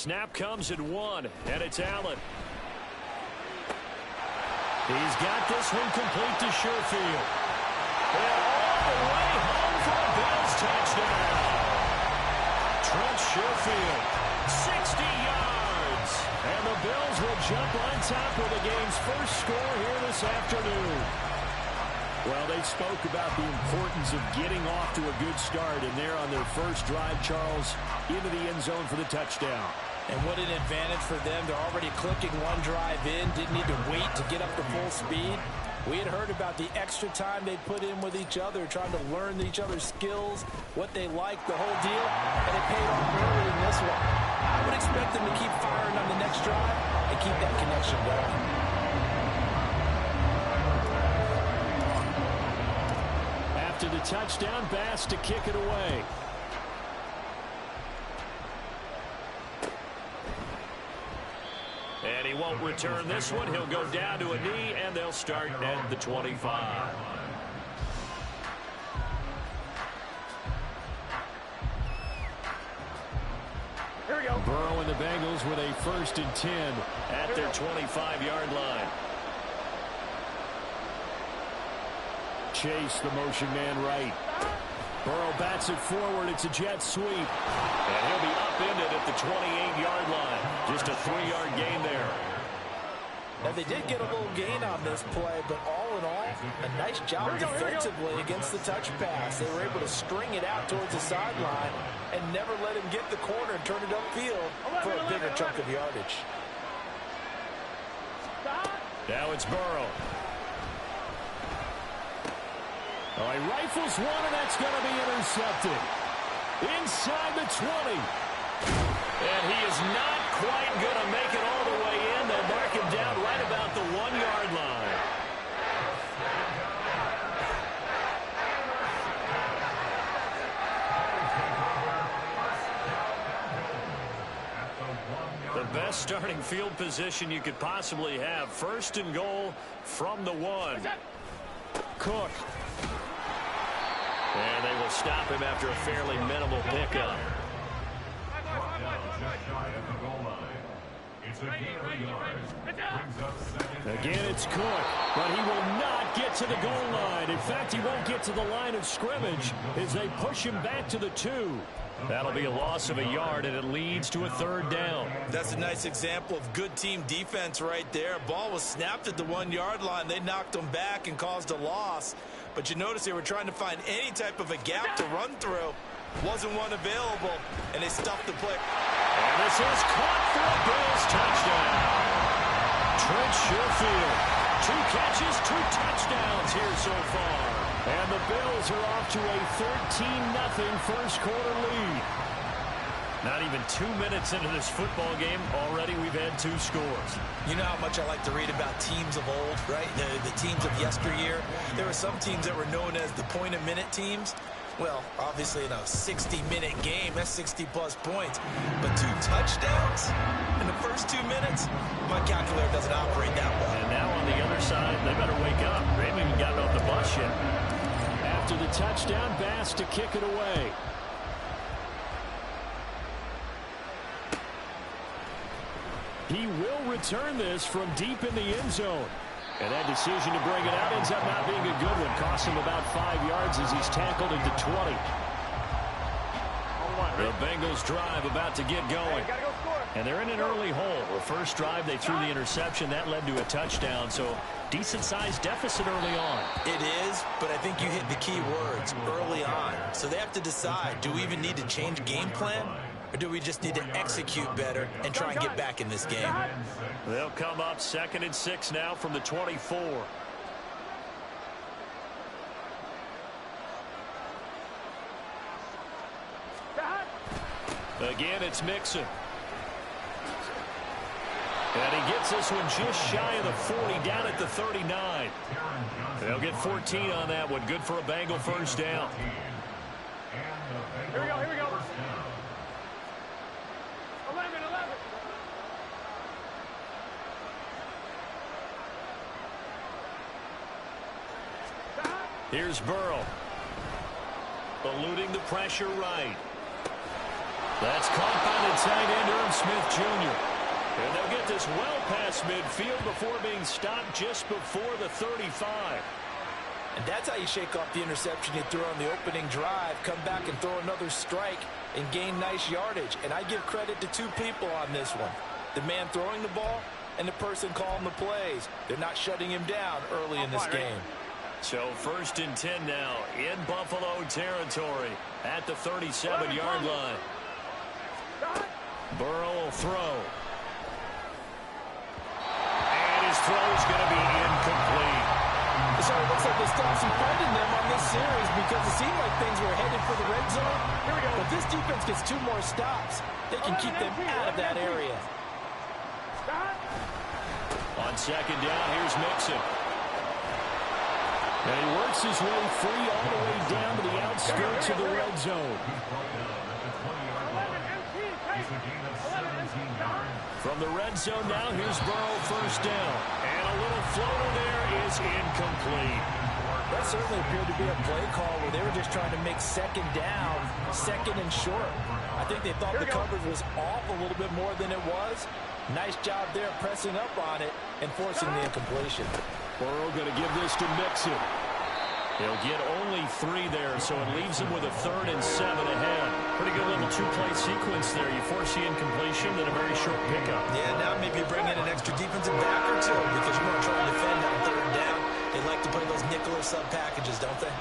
snap comes at 1, and it's Allen. He's got this one complete to Sherfield. And all the way home for a Bills touchdown. Trent Sherfield, 60 yards. And the Bills will jump on top with the game's first score here this afternoon. Well, they spoke about the importance of getting off to a good start, and they're on their first drive, Charles, into the end zone for the touchdown. And what an advantage for them. They're already clicking one drive in, didn't need to wait to get up to full speed. We had heard about the extra time they put in with each other, trying to learn each other's skills, what they like, the whole deal, and it paid off early in this one. I would expect them to keep firing on the next drive and keep that connection going. To the touchdown, Bass to kick it away. And he won't return this one. He'll go down to a knee, and they'll start at the 25. Here we go. Burrow and the Bengals with a 1st and 10 at their 25-yard line. Chase, the motion man right. Burrow bats it forward. It's a jet sweep. And he'll be upended at the 28-yard line. Just a 3-yard gain there. Now, they did get a little gain on this play, but all in all, a nice job defensively against the touch pass. They were able to string it out towards the sideline and never let him get the corner and turn it upfield for a bigger chunk of yardage. Now it's Burrow. Oh, he rifles one, and that's going to be intercepted. Inside the 20. And he is not quite going to make it all the way in. They'll mark him down right about the 1-yard line. The best starting field position you could possibly have. 1st and goal from the 1. Cook. And they will stop him after a fairly minimal pickup. Again, it's Cook, but he will not get to the goal line. In fact, he won't get to the line of scrimmage as they push him back to the 2. That'll be a loss of a yard, and it leads to a 3rd down. That's a nice example of good team defense right there. Ball was snapped at the 1-yard line. They knocked him back and caused a loss. But you notice they were trying to find any type of a gap to run through. Wasn't one available, and they stuffed the play. And this is caught for a Bills touchdown. Trent Sherfield, 2 catches, 2 touchdowns here so far. And the Bills are off to a 13-0 first quarter lead. Not even 2 minutes into this football game, already we've had 2 scores. You know how much I like to read about teams of old, right? The teams of yesteryear. There were some teams that were known as the point-a-minute teams. Well, obviously in a 60-minute game, that's 60-plus points. But 2 touchdowns in the first 2 minutes? My calculator doesn't operate that well. And now on the other side, they better wake up. They haven't even gotten off the bus yet. After the touchdown, Bass to kick it away. He will return this from deep in the end zone. And that decision to bring it out ends up not being a good one. Costs him about 5 yards as he's tackled into 20. The Bengals drive about to get going. And they're in an early hole. The first drive, they threw the interception. That led to a touchdown. So decent-sized deficit early on. It is, but I think you hit the key words, early on. So they have to decide, do we even need to change game plan? Or do we just need to execute better and try and get back in this game? They'll come up 2nd and 6 now from the 24. Again, it's Mixon. And he gets this one just shy of the 40, down at the 39. They'll get 14 on that one. Good for a Bengal first down. Here we go, here we go. 11. Here's Burrow. Eluding the pressure right. That's caught by the tight end, Irv Smith Jr. And they'll get this well past midfield before being stopped just before the 35. And that's how you shake off the interception you threw on the opening drive, come back and throw another strike and gain nice yardage. And I give credit to two people on this one. The man throwing the ball and the person calling the plays. They're not shutting him down early in this game. So 1st and 10 now in Buffalo territory at the 37-yard line. Burrow will throw. And his throw is going to be incomplete. So it looks like they stopped some fighting them on this series because it seemed like things were headed for the red zone. But this defense gets 2 more stops. They can keep them out of that area. On 2nd down, here's Mixon. And he works his way free all the way down to the outskirts of the red zone. From the red zone now, here's Burrow 1st down. And a little floater there is incomplete. That certainly appeared to be a play call where they were just trying to make 2nd down, 2nd and short. I think they thought the coverage was off a little bit more than it was. Nice job there pressing up on it and forcing the incompletion. Burrow going to give this to Mixon. He'll get only 3 there, so it leaves him with a 3rd and 7 ahead. Pretty good little 2-play sequence there. You force the incompletion, then a very short pickup. Yeah, now maybe you bring in an extra defensive back or 2 because you want to try and defend on 3rd down. They like to play those nickel or sub packages, don't they?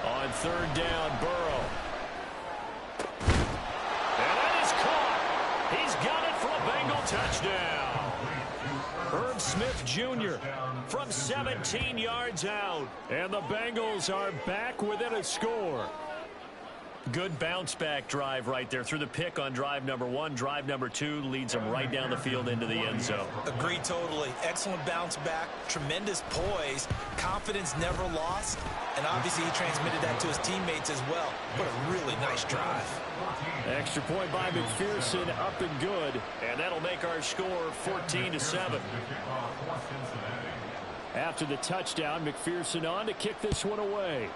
On 3rd down, Burrow. And that is caught. He's got it for a Bengal touchdown. Irv Smith Jr. from 17 yards out. And the Bengals are back within a score. Good bounce-back drive right there through the pick on drive number 1. Drive number 2 leads them right down the field into the end zone. Agree totally. Excellent bounce back, tremendous poise, confidence never lost, and obviously he transmitted that to his teammates as well. What a really nice drive. Extra point by McPherson, up and good, and that'll make our score 14-7. After the touchdown, McPherson on to kick this one away.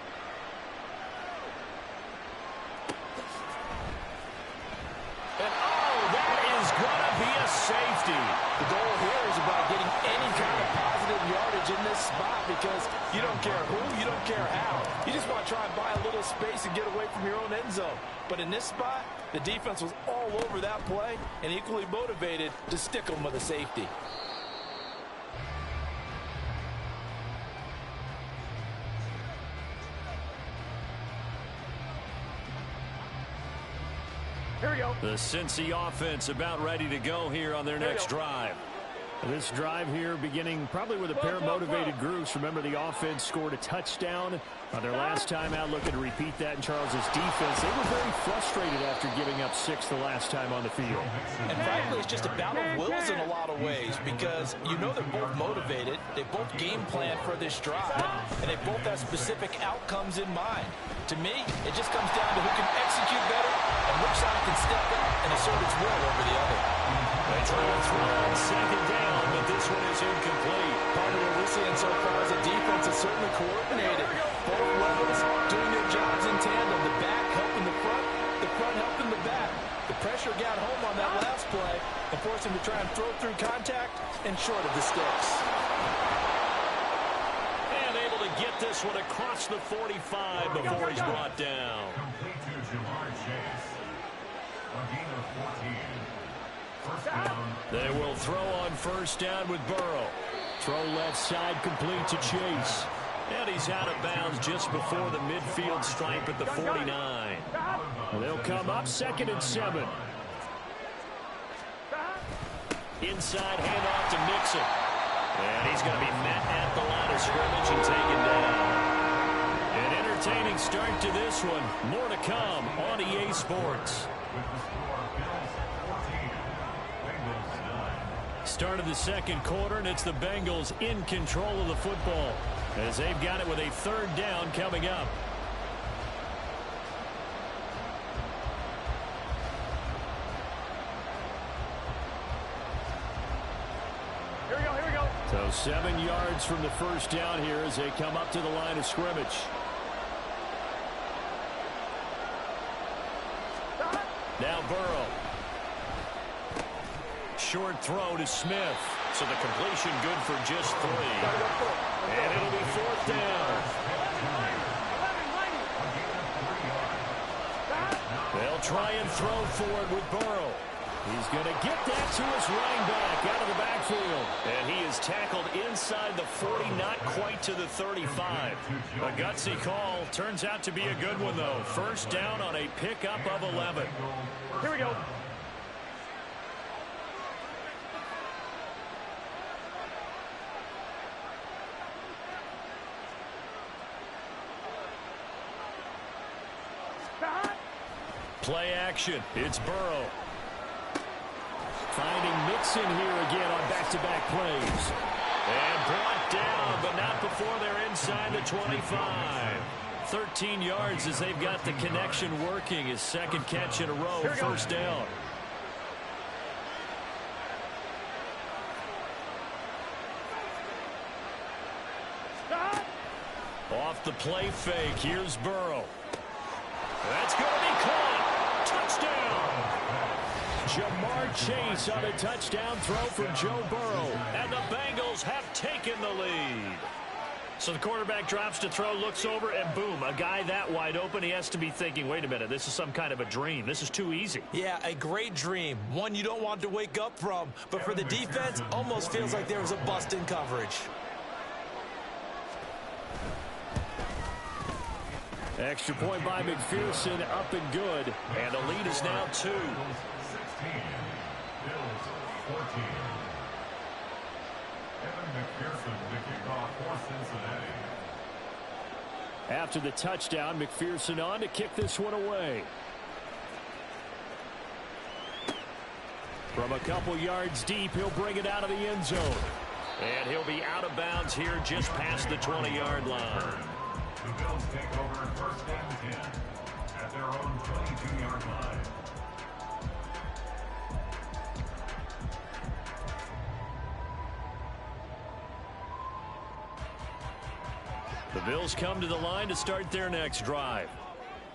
And oh, that is going to be a safety. The goal here is about getting any kind of positive yardage in this spot because you don't care who, you don't care how. You just want to try and buy a little space and get away from your own end zone. But in this spot, the defense was all over that play and equally motivated to stick them with a safety. Here we go. The Cincy offense about ready to go here on their next drive. This drive here beginning probably with a pair of motivated groups. Remember, the offense scored a touchdown on their last time out, looking to repeat that in Charles's defense. They were very frustrated after giving up 6 the last time on the field. And frankly, it's just a battle of wills in a lot of ways because you know they're both motivated. They both game plan for this drive, and they both have specific outcomes in mind. To me, it just comes down to who can execute better and which side can step up and assert its will over the other. They try to throw on 2nd down, but this one is incomplete. Part of what we're seeing so far is the defense is certainly coordinated. Both levels doing their jobs in tandem. The back helping the front helping the back. The pressure got home on that last play and forced him to try and throw through contact and short of the sticks. And able to get this one across the 45 before he's brought down. Complete to Jamar Chase. A gain of 14. First down. They will throw on 1st down with Burrow. Throw left side complete to Chase. And he's out of bounds just before the midfield stripe at the 49. And they'll come up 2nd and 7. Inside handoff to Mixon. And he's going to be met at the line of scrimmage and taken down. An entertaining start to this one. More to come on EA Sports. Start of the 2nd quarter, and it's the Bengals in control of the football as they've got it with a 3rd down coming up. So 7 yards from the first down here as they come up to the line of scrimmage. Now Burrow. Short throw to Smith. So the completion good for just 3. And it'll be 4th down. They'll try and throw forward with Burrow. He's going to get that to his running back out of the backfield. And he is tackled inside the 40, not quite to the 35. A gutsy call. Turns out to be a good one, though. First down on a pickup of 11. Here we go. Play action. It's Burrow. Finding Mixon here again on back-to-back plays. And brought down, but not before they're inside the 25. 13 yards as they've got the connection working. His second catch in a row, first down. Off the play fake, here's Burrow. That's going to be caught. Touchdown! Jamar Chase on a touchdown throw for Joe Burrow. And the Bengals have taken the lead. So the quarterback drops to throw, looks over, and boom, a guy that wide open, he has to be thinking, wait a minute, this is some kind of a dream. This is too easy. Yeah, a great dream. One you don't want to wake up from. But for the defense, almost feels like there was a bust in coverage. Extra point by McPherson, up and good. And the lead is now 2. 16. Bills 14. Evan McPherson, the kickoff for Cincinnati. After the touchdown, McPherson on to kick this one away. From a couple yards deep, he'll bring it out of the end zone. And he'll be out of bounds here just past the 20-yard line. The Bills take over first and 10 at their own 22-yard line. The Bills come to the line to start their next drive.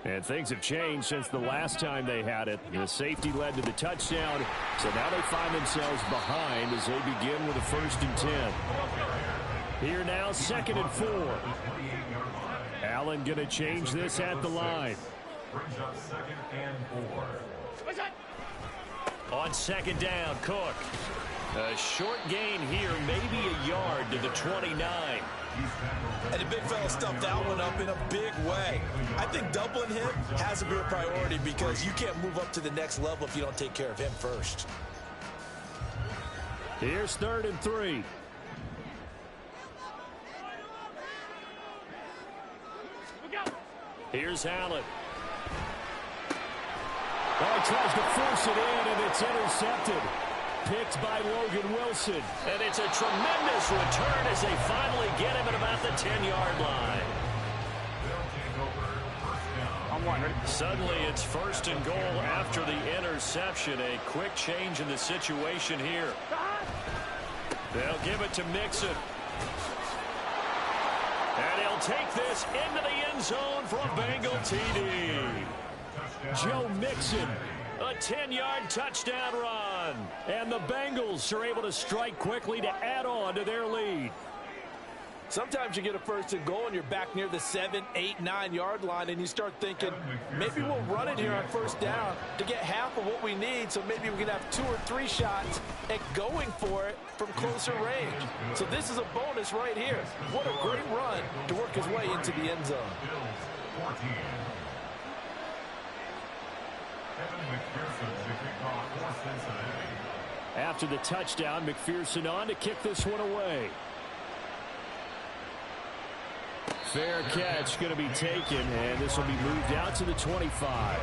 And things have changed since the last time they had it. The safety led to the touchdown, so now they find themselves behind as they begin with a 1st and 10. Here now, 2nd and 4. Allen going to change this at the line. Brings up 2nd and 4. On 2nd down, Cook. A short gain here, maybe a yard to the 29. And the big fella stuffed that one up in a big way. I think doubling him has to be a priority because you can't move up to the next level if you don't take care of him first. Here's 3rd and 3. Here's Allen. Oh, he tries to force it in, and it's intercepted. Picked by Logan Wilson. And it's a tremendous return as they finally get him at about the 10-yard line. Suddenly it's 1st and goal after the interception. A quick change in the situation here. They'll give it to Mixon. And he'll take this into the end zone for a Bengal TD. Joe Mixon, a 10-yard touchdown run. And the Bengals are able to strike quickly to add on to their lead. Sometimes you get a 1st and goal and you're back near the 7, 8, 9-yard line and you start thinking, maybe we'll run it here on 1st down to get half of what we need, so maybe we can have 2 or 3 shots at going for it from closer range. So this is a bonus right here. What a great run to work his way into the end zone. After the touchdown, McPherson on to kick this one away. Fair catch going to be taken, and this will be moved out to the 25.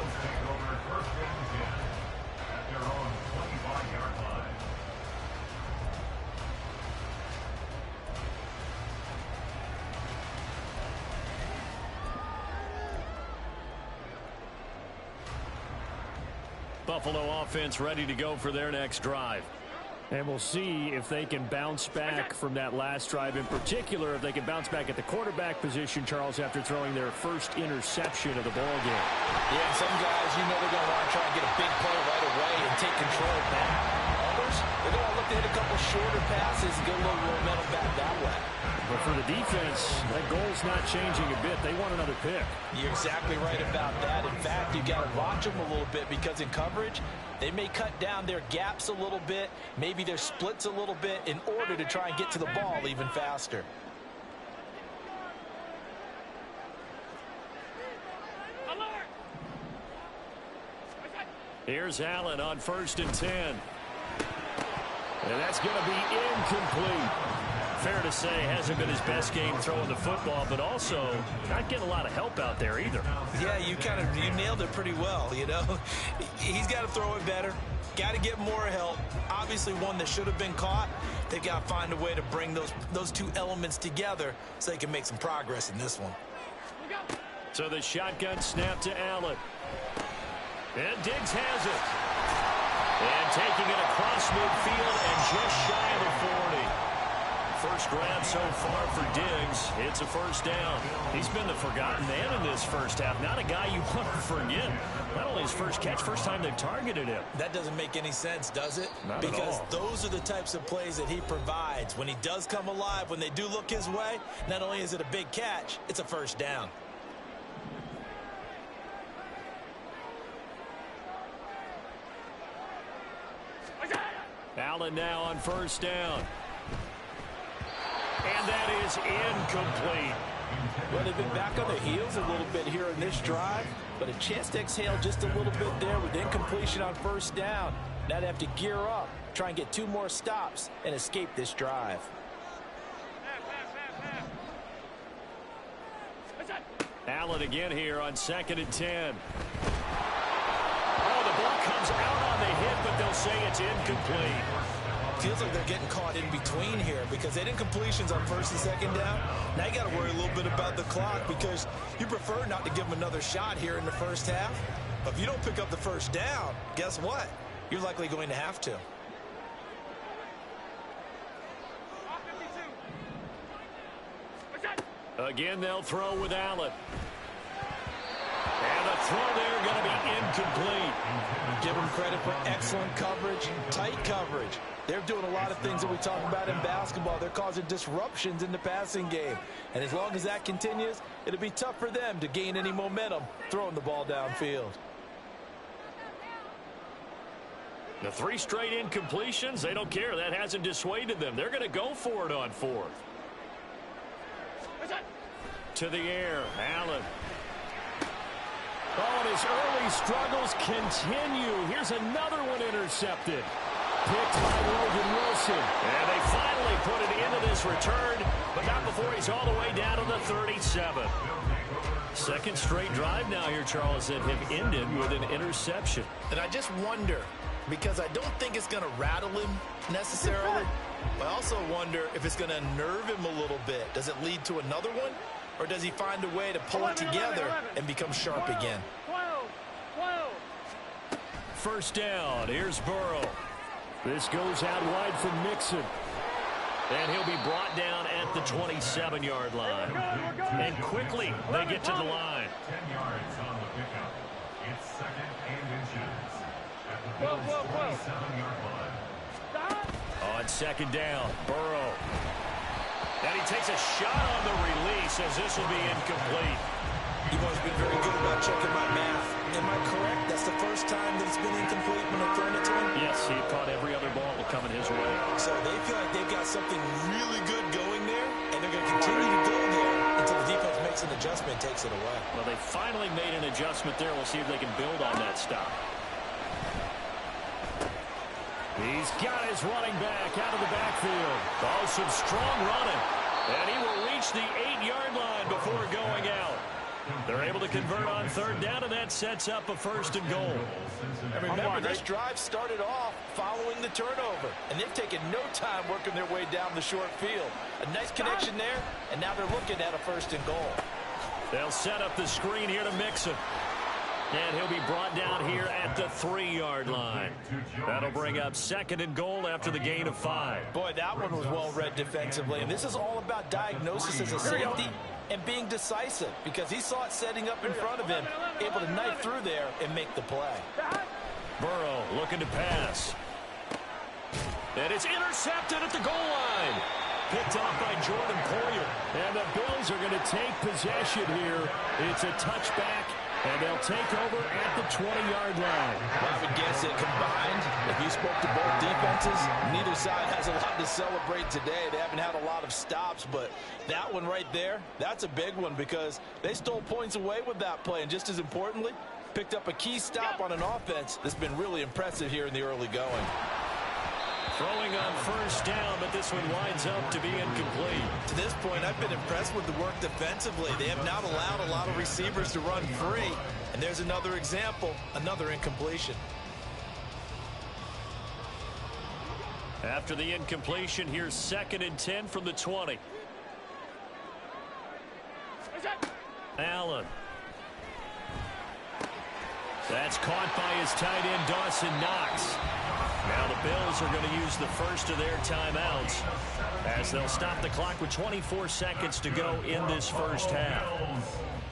Buffalo offense ready to go for their next drive. And we'll see if they can bounce back from that last drive, in particular, if they can bounce back at the quarterback position, Charles, after throwing their first interception of the ball game. Yeah, some guys, you know, they're going to want to try and get a big play right away and take control of that. Others, they're going to look to hit a couple shorter passes and get a little momentum back that way. But for the defense, that goal's not changing a bit. They want another pick. You're exactly right about that. In fact, you got to watch them a little bit because in coverage, they may cut down their gaps a little bit, maybe their splits a little bit in order to try and get to the ball even faster. Here's Allen on 1st and 10. And that's going to be incomplete. Fair to say, hasn't been his best game throwing the football, but also not getting a lot of help out there either. Yeah, you nailed it pretty well, you know. He's got to throw it better. Got to get more help. Obviously one that should have been caught. They got to find a way to bring those two elements together so they can make some progress in this one. So the shotgun snap to Allen. And Diggs has it. And taking it across midfield and just shy of the 40. First grab so far for Diggs. It's a first down. He's been the forgotten man in this first half. Not a guy you want to forget. Not only his first catch, first time they've targeted him. That doesn't make any sense, does it? Not because at all. Those are the types of plays that he provides. When he does come alive, when they do look his way, not only is it a big catch, it's a first down. Allen now on first down. And that is incomplete. Well, they've been back on their heels a little bit here in this drive, but a chance to exhale just a little bit there with incompletion on first down. Now they have to gear up, try and get 2 more stops, and escape this drive. Allen again here on 2nd and 10. Oh, the ball comes out on the hit, but they'll say it's incomplete. Feels like they're getting caught in between here because they did incompletions on 1st and 2nd down. Now you got to worry a little bit about the clock because you prefer not to give them another shot here in the first half. But if you don't pick up the first down, guess what? You're likely going to have to. Again, they'll throw with Allen. And the throw there going to be incomplete. Give them credit for excellent coverage, tight coverage. They're doing a lot of things that we talk about in basketball. They're causing disruptions in the passing game. And as long as that continues, it'll be tough for them to gain any momentum throwing the ball downfield. The 3 straight incompletions, they don't care. That hasn't dissuaded them. They're going to go for it on 4th. To the air, Allen. Oh, and his early struggles continue. Here's another one intercepted. Picked by Logan Wilson. And they finally put it into this return, but not before he's all the way down to the 37. Second straight drive now here, Charles, that have ended with an interception. And I just wonder, because I don't think it's going to rattle him necessarily, but I also wonder if it's going to nerve him a little bit. Does it lead to another one? Or does he find a way to pull it together and become sharp again? 12. First down, here's Burrow. This goes out wide from Mixon. And he'll be brought down at the 27-yard line. And quickly, they get to the line. 10 yards on the pickup. It's 2nd and inches at the Bills' 27-yard line. On 2nd down, Burrow. And he takes a shot on the release as this will be incomplete. You've always been very good about checking my math. Am I correct? That's the first time that it's been incomplete when they've thrown it to him? Yes, he caught every other ball coming his way. So they feel like they've got something really good going there, and they're going to continue to go there until the defense makes an adjustment and takes it away. Well, they finally made an adjustment there. We'll see if they can build on that stop. He's got his running back out of the backfield. Oh, some strong running. And he will reach the 8-yard line before going out. They're able to convert on 3rd down, and that sets up a 1st and goal. And remember, this drive started off following the turnover, and they've taken no time working their way down the short field. A nice connection there, and now they're looking at a 1st and goal. They'll set up the screen here to Mixon. And he'll be brought down here at the 3-yard line. That'll bring up 2nd and goal after the gain of 5. Boy, that one was well read defensively. And this is all about diagnosis as a safety and being decisive, because he saw it setting up in front of him, able to knife through there and make the play. Burrow looking to pass. And it's intercepted at the goal line. Picked off by Jordan Poyer. And the Bills are going to take possession here. It's a touchback, and they'll take over at the 20-yard line. I would guess that combined, if you spoke to both defenses, neither side has a lot to celebrate today. They haven't had a lot of stops, but that one right there, that's a big one, because they stole points away with that play. And just as importantly, picked up a key stop on an offense that's been really impressive here in the early going. Throwing on 1st down, but this one winds up to be incomplete. To this point, I've been impressed with the work defensively. They have not allowed a lot of receivers to run free. And there's another example, another incompletion. After the incompletion, here's 2nd and 10 from the 20. Allen. That's caught by his tight end, Dawson Knox. Now the Bills are going to use the first of their timeouts as they'll stop the clock with 24 seconds to go in this first half.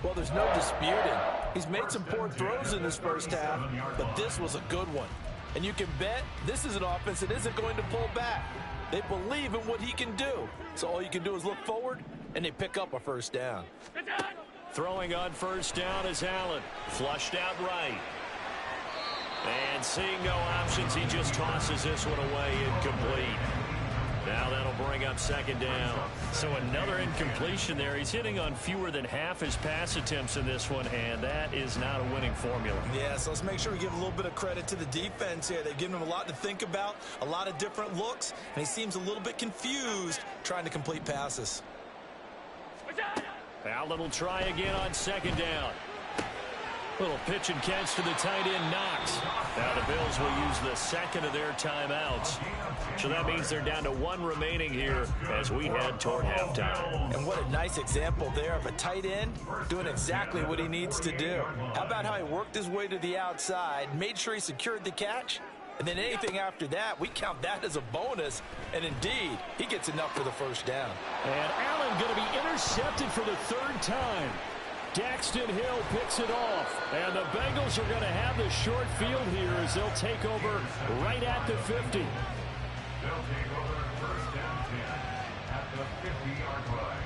Well, there's no disputing. He's made some poor throws in this first half, but this was a good one. And you can bet this is an offense that isn't going to pull back. They believe in what he can do. So all you can do is look forward, and they pick up a 1st down. Throwing on 1st down is Allen. Flushed out right. And seeing no options, he just tosses this one away, incomplete. Now that'll bring up 2nd down. So another incompletion there. He's hitting on fewer than half his pass attempts in this one, and that is not a winning formula. Yeah, so let's make sure we give a little bit of credit to the defense here. They've given him a lot to think about, a lot of different looks, and he seems a little bit confused trying to complete passes. Allen will try again on 2nd down. Little pitch and catch to the tight end, Knox. Now the Bills will use the 2nd of their timeouts. So that means they're down to 1 remaining here as we head toward halftime. And what a nice example there of a tight end doing exactly what he needs to do. How about how he worked his way to the outside, made sure he secured the catch, and then anything after that, we count that as a bonus. And indeed, he gets enough for the 1st down. And Allen going to be intercepted for the 3rd time. Daxton Hill picks it off, and the Bengals are going to have the short field here as they'll take over right at the 50. They'll take over 1st down 10 at the 50-yard line.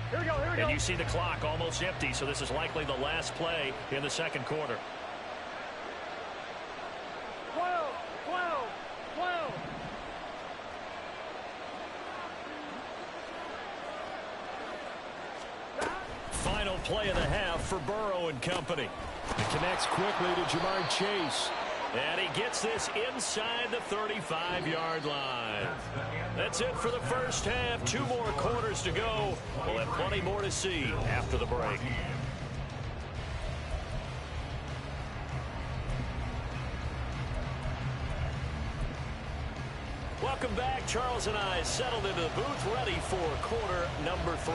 Here we go, here we go. And you see the clock almost empty, so this is likely the last play in the 2nd quarter. 12, 12, 12. Final play of the half for Burrow and company. It connects quickly to Jamar Chase. And he gets this inside the 35-yard line. That's it for the first half. 2 more quarters to go. We'll have plenty more to see after the break. Welcome back. Charles and I settled into the booth, ready for quarter number 3.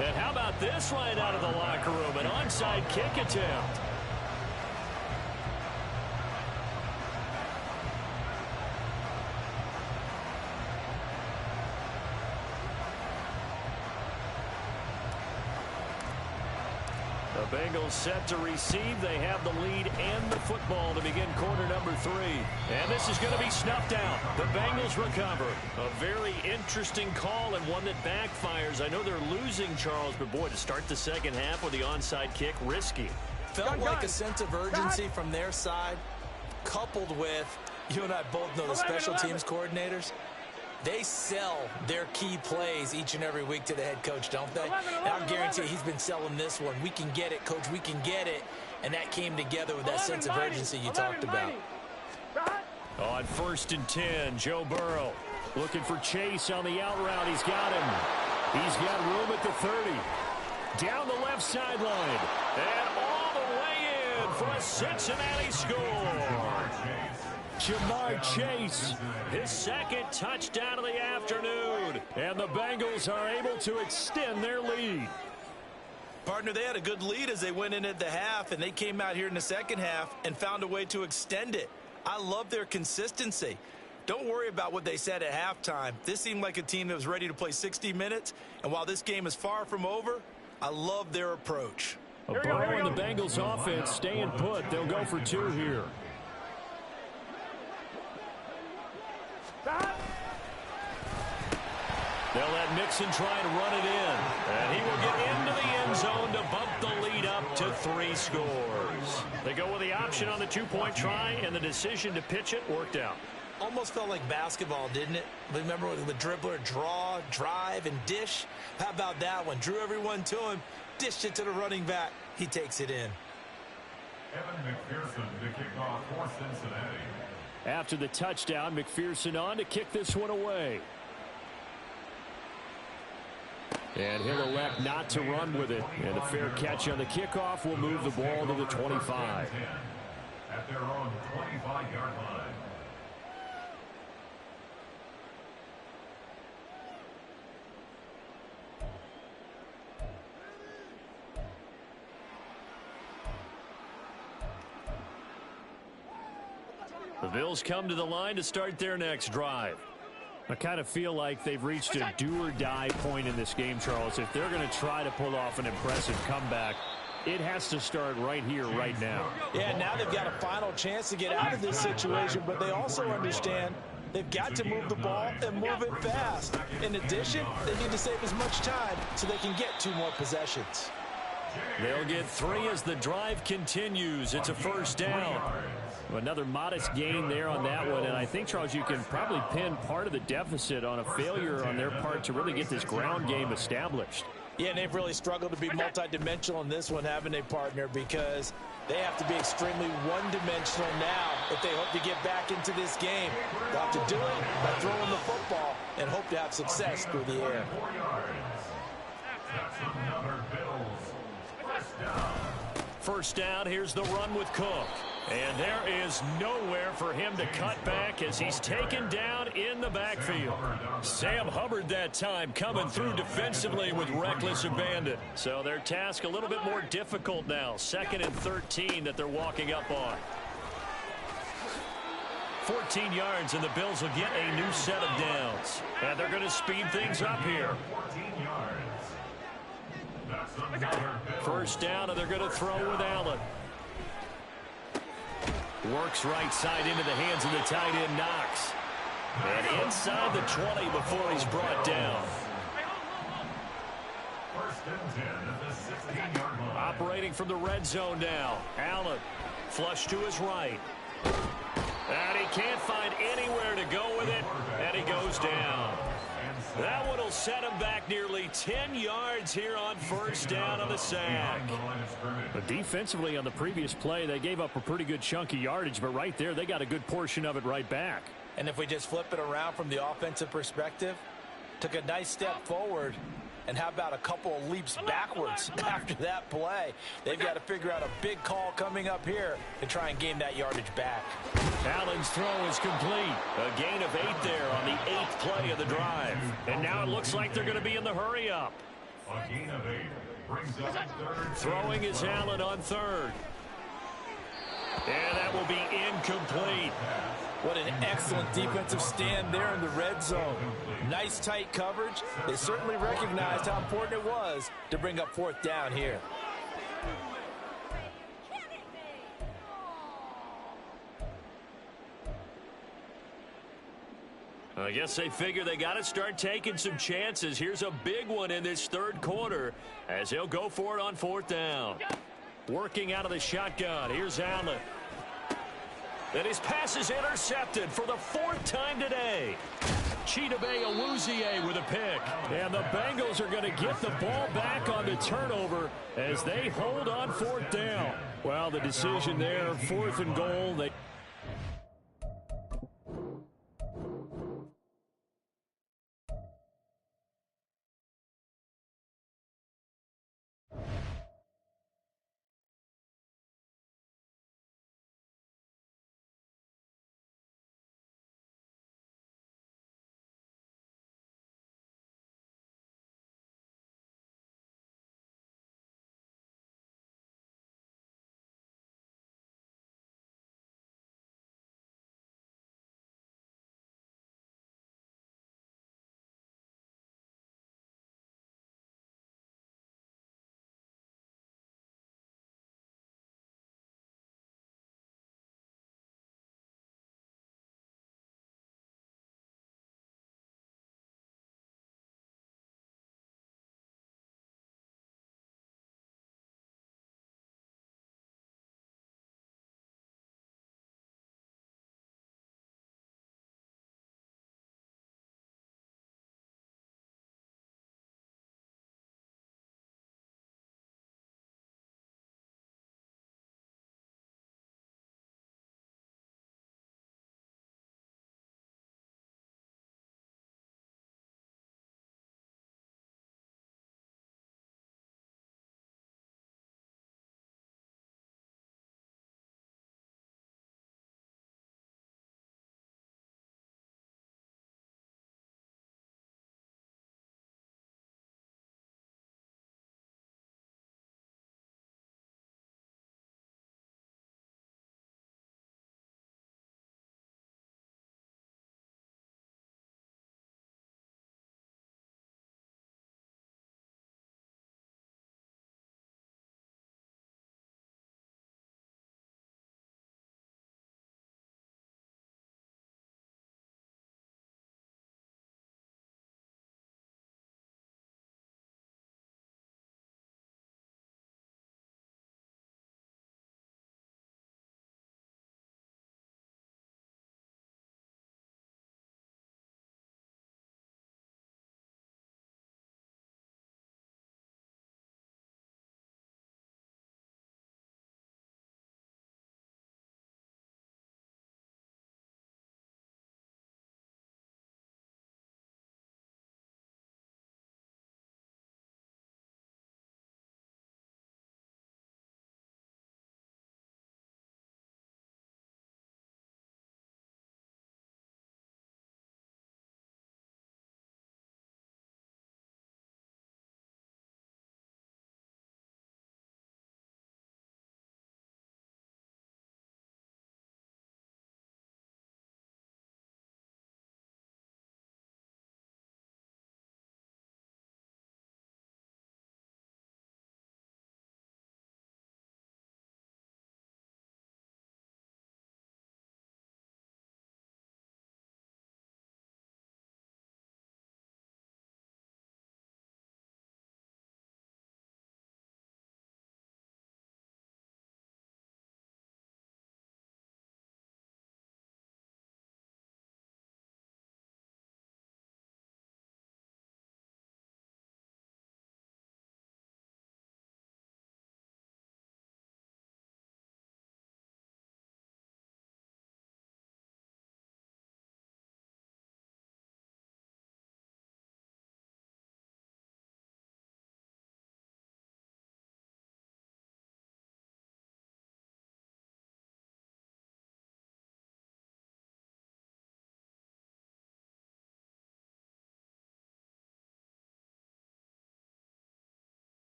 And how about this right out of the locker room? An onside kick attempt. The Bengals set to receive. They have the lead and the football to begin quarter number 3. And this is going to be snuffed out. The Bengals recover. A very interesting call and one that backfires. I know they're losing, Charles, but boy, to start the second half with the onside kick, risky. Felt like a sense of urgency from their side, coupled with, you and I both know the special teams coordinators. They sell their key plays each and every week to the head coach, don't they? And I guarantee he's been selling this one. We can get it, coach. We can get it. And that came together with that sense of urgency you talked about. On 1st and 10, Joe Burrow looking for Chase on the out route. He's got him. He's got room at the 30. Down the left sideline. And all the way in for a Cincinnati score. Ja'Marr Chase, his second touchdown of the afternoon. And the Bengals are able to extend their lead. Partner, they had a good lead as they went in at the half, and they came out here in the second half and found a way to extend it. I love their consistency. Don't worry about what they said at halftime. This seemed like a team that was ready to play 60 minutes, and while this game is far from over, I love their approach. Burrow and the Bengals offense staying put. They'll go for 2 here. They'll let Mixon try to run it in. And he will get into the end zone to bump the lead up to 3 scores. They go with the option on the 2-point try, and the decision to pitch it worked out. Almost felt like basketball, didn't it? Remember with the dribbler, draw, drive, and dish? How about that one? Drew everyone to him, dished it to the running back. He takes it in. Evan McPherson to kick off for Cincinnati. After the touchdown, McPherson on to kick this one away. And he'll elect not to run with it. And a fair catch on the kickoff will move the ball to the 25. At their own 25-yard line. The Bills come to the line to start their next drive. I kind of feel like they've reached a do-or-die point in this game, Charles. If they're going to try to pull off an impressive comeback, it has to start right here, right now. Yeah, now they've got a final chance to get out of this situation, but they also understand they've got to move the ball and move it fast. In addition, they need to save as much time so they can get 2 more possessions. They'll get 3 as the drive continues. It's a first down. Another modest gain there on that one, and I think, Charles, you can probably pin part of the deficit on a failure on their part to really get this ground game established. Yeah, and they've really struggled to be multidimensional in this one, haven't they, partner, because they have to be extremely one-dimensional now if they hope to get back into this game. They'll have to do it by throwing the football and hope to have success through the air. That's another Bills first down. First down, here's the run with Cook. And there is nowhere for him to cut back as he's taken down in the backfield. Sam Hubbard that time coming through defensively with reckless abandon. So their task a little bit more difficult now. 2nd and 13 that they're walking up on. 14 yards and the Bills will get a new set of downs. And they're going to speed things up here. 14 yards. That's another Bills. First down, and they're going to throw with Allen. Works right side into the hands of the tight end, Knox. And inside the 20 before he's brought down. First and 10 at the 16-yard line. Operating from the red zone now. Allen, flush to his right. And he can't find anywhere to go with it, and he goes down. That one will set him back nearly 10 yards here on first down on the sack. But defensively on the previous play, they gave up a pretty good chunk of yardage, but right there, they got a good portion of it right back. And if we just flip it around from the offensive perspective, took a nice step forward, and how about a couple of leaps backwards after that play? They've got to figure out a big call coming up here to try and gain that yardage back. Allen's throw is complete. A gain of 8 there on the 8th play of the drive. And now it looks like they're going to be in the hurry-up. A gain of 8 brings up 3rd. Throwing is Allen on 3rd. And that will be incomplete. What an excellent defensive stand there in the red zone. Nice tight coverage. They certainly recognized how important it was to bring up 4th down here. I guess they figure they got to start taking some chances. Here's a big one in this 3rd quarter as he'll go for it on 4th down. Working out of the shotgun. Here's Allen. And his pass is intercepted for the 4th time today. Chidobe Awuzie with a pick. And the Bengals are going to get the ball back on the turnover as they hold on 4th down. Well, the decision there, 4th and goal. They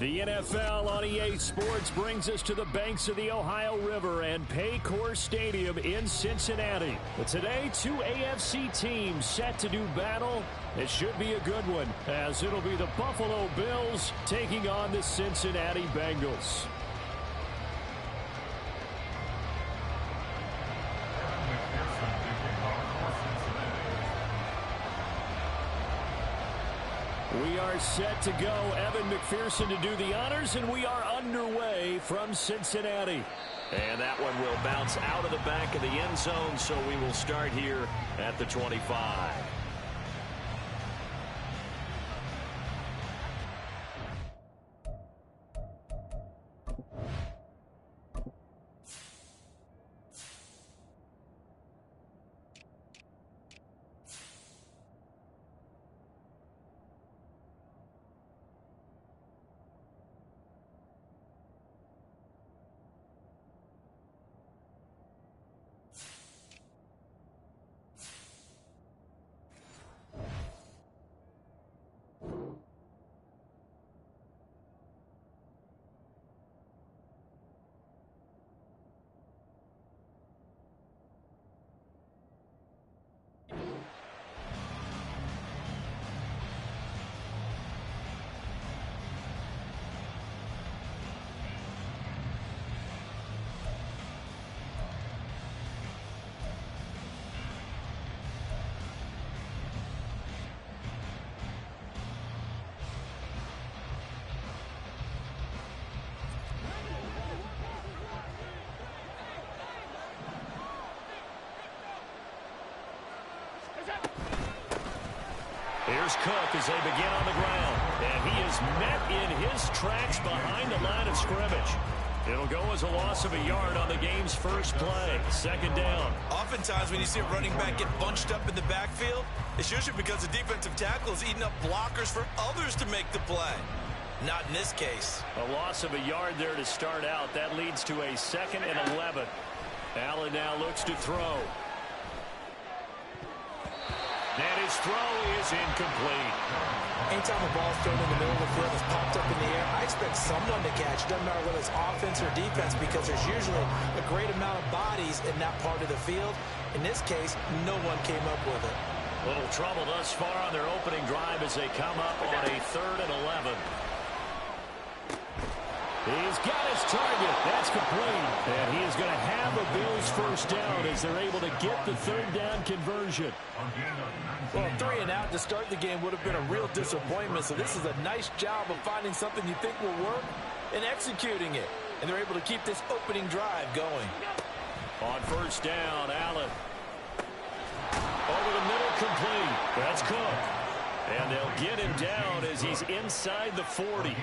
The NFL on EA Sports brings us to the banks of the Ohio River and Paycor Stadium in Cincinnati. But today, two AFC teams set to do battle. It should be a good one, as it'll be the Buffalo Bills taking on the Cincinnati Bengals. We are set to go. Evan McPherson to do the honors, and we are underway from Cincinnati. And that one will bounce out of the back of the end zone, so we will start here at the 25. Here's Cook as they begin on the ground. And he is met in his tracks behind the line of scrimmage. It'll go as a loss of a yard on the game's first play. Second down. Oftentimes when you see a running back get bunched up in the backfield, it's usually because the defensive tackle is eating up blockers for others to make the play. Not in this case. A loss of a yard there to start out. That leads to a 2nd and 11. Allen now looks to throw. And his throw is incomplete. Anytime a ball's thrown in the middle of the field that's popped up in the air, I expect someone to catch. Doesn't matter whether it's offense or defense, because there's usually a great amount of bodies in that part of the field. In this case, no one came up with it. Little trouble thus far on their opening drive as they come up on a 3rd and 11. He's got his target. That's complete. And he is going to have a Bills first down as they're able to get the 3rd down conversion. Well, 3 and out to start the game would have been a real disappointment. So this is a nice job of finding something you think will work and executing it. And they're able to keep this opening drive going. On first down, Allen. Over the middle, complete. That's Cook. And they'll get him down as he's inside the 40.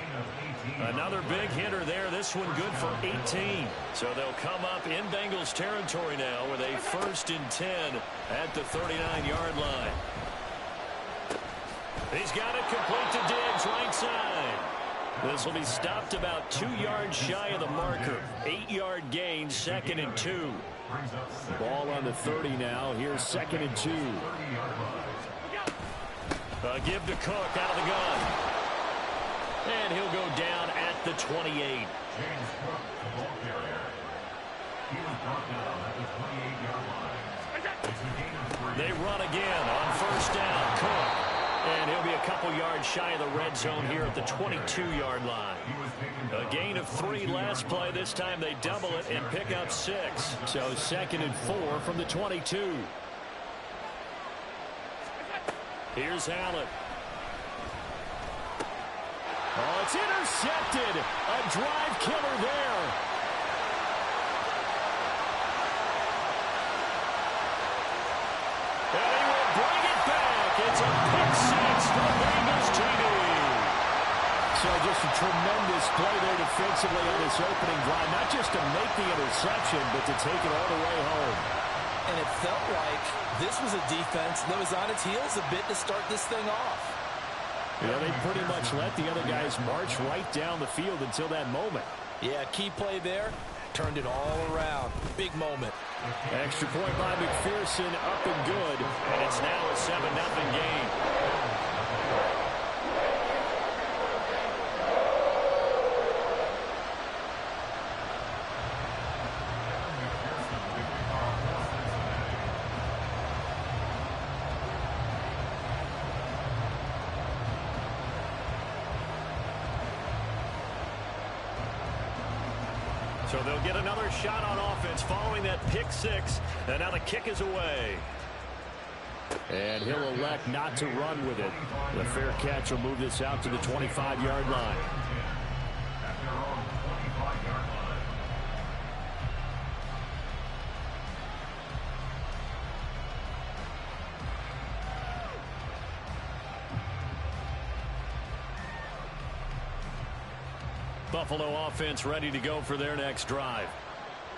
Another big hitter there. This one good for 18. So they'll come up in Bengals territory now with a 1st and 10 at the 39-yard line. He's got it complete to Diggs, right side. This will be stopped about 2 yards shy of the marker. 8-yard gain, 2nd and 2. Ball on the 30 now. Here's 2nd and 2. Give to Cook out of the gun. And he'll go down at the 28. James Cook, the ball carrier. He was brought down at the 28-yard line. It's a gain of 3. They run again on first down. Cook. And he'll be a couple yards shy of the red zone here at the 22-yard line. A gain of 3 last play. This time they double it and pick up 6. So 2nd and 4 from the 22. Here's Allen. Oh, it's intercepted. A drive killer there. And he will bring it back. It's a pick 6 for Bengals TD. So just a tremendous play there defensively on this opening drive. Not just to make the interception, but to take it all the way home. And it felt like this was a defense that was on its heels a bit to start this thing off. Yeah, they pretty much let the other guys march right down the field until that moment. Yeah, key play there. Turned it all around. Big moment. Extra point by McPherson, up and good. And it's now a 7-0 game. So they'll get another shot on offense following that pick six. And now the kick is away. And he'll elect not to run with it. The fair catch will move this out to the 25-yard line. Buffalo offense ready to go for their next drive.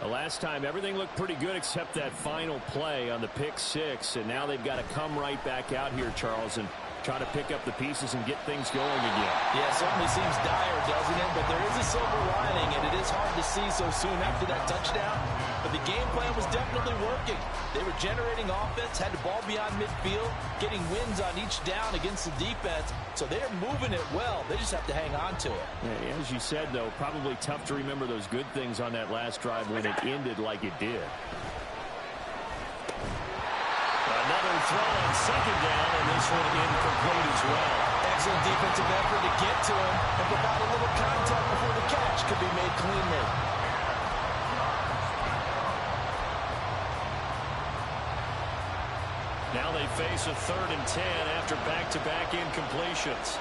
The last time everything looked pretty good except that final play on the pick six, and now they've got to come right back out here, Charles, and try to pick up the pieces and get things going again. Yeah, it certainly seems dire, doesn't it? But there is a silver lining, and it is hard to see so soon after that touchdown. But the game plan was definitely working. They were generating offense, had the ball beyond midfield, getting wins on each down against the defense. So they're moving it well. They just have to hang on to it. Yeah, as you said, though, probably tough to remember those good things on that last drive when it ended like it did. Another throw on second down, and this one incomplete as well. Excellent defensive effort to get to him and provide a little contact before the catch could be made cleanly. Now they face a 3rd and 10 after back-to-back incompletions.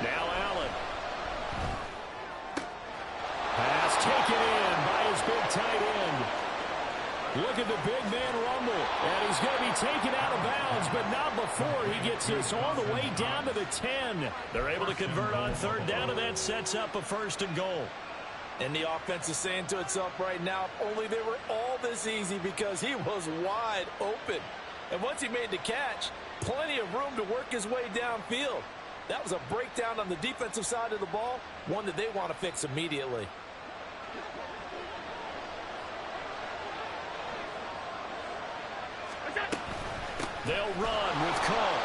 Now Allen. Pass taken in by his big tight end. Look at the big man rumble. And he's going to be taken out of bounds, but not before he gets this all the way down to the 10. They're able to convert on 3rd down, and that sets up a 1st and goal. And the offense is saying to itself right now, if only they were all this easy, because he was wide open. And once he made the catch, plenty of room to work his way downfield. That was a breakdown on the defensive side of the ball, one that they want to fix immediately. They'll run with Cole.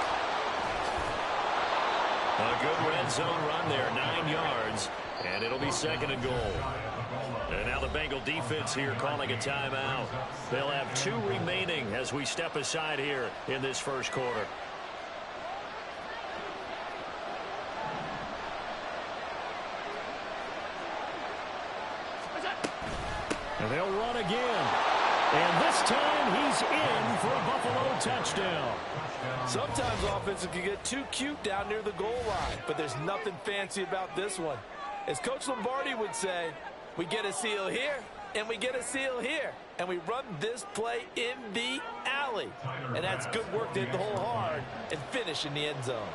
A good red zone run there, 9 yards, and it'll be 2nd and goal. And now the Bengal defense here calling a timeout. They'll have 2 remaining as we step aside here in this first quarter. And they'll run again. And this time he's in for a Buffalo touchdown. Sometimes offenses can get too cute down near the goal line, but there's nothing fancy about this one. As Coach Lombardi would say, we get a seal here, and we get a seal here, and we run this play in the alley. And that's good work to hit the hole hard and finish in the end zone.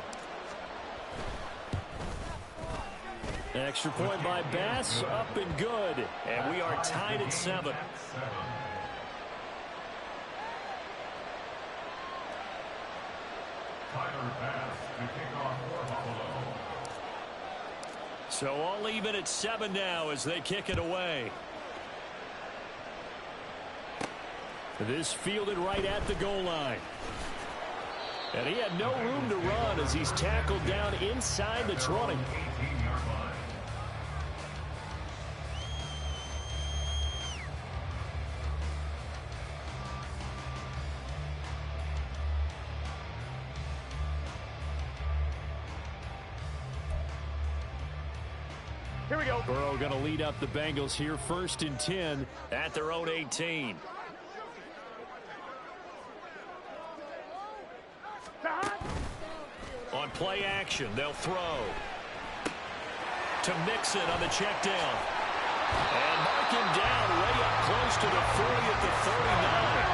Extra point by Bass, up and good. And we are tied at 7. So all even at 7 now as they kick it away. This fielded right at the goal line. And he had no room to run as he's tackled down inside the 20. Here we go. Burrow going to lead up the Bengals here, 1st and 10 at their own 18. On play action, they'll throw to Mixon on the check down. And mark him down way up close to the 40 at the 39.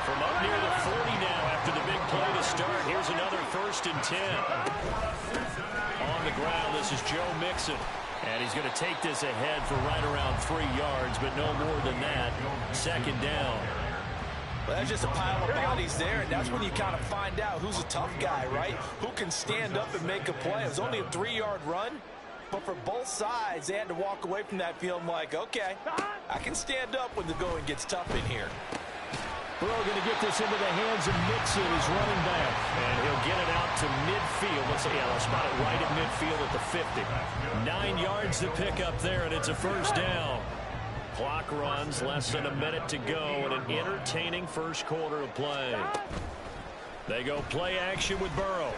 From up near the 40 now after the big play to start. Here's another 1st and 10. On the ground, this is Joe Mixon. And he's going to take this ahead for right around 3 yards, but no more than that. 2nd down. Well, that's just a pile of bodies there, and that's when you kind of find out who's a tough guy, right? Who can stand up and make a play. It was only a 3-yard run, but for both sides, they had to walk away from that field like, okay, I can stand up when the going gets tough in here. Burrow going to get this into the hands of Mixon, his running back. And he'll get it out to midfield. Let's see, they'll spot it right at midfield at the 50. 9 yards to pick up there, and it's a 1st down. Clock runs, less than a minute to go, and an entertaining first quarter of play. They go play action with Burrow.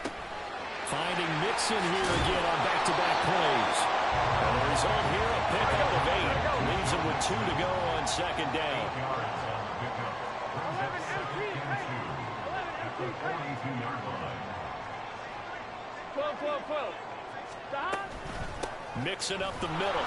Finding Mixon here again on back-to-back plays. And the result here, a pickup of 8. Leaves him with 2 to go on second down. 12. Stop. Mixing up the middle.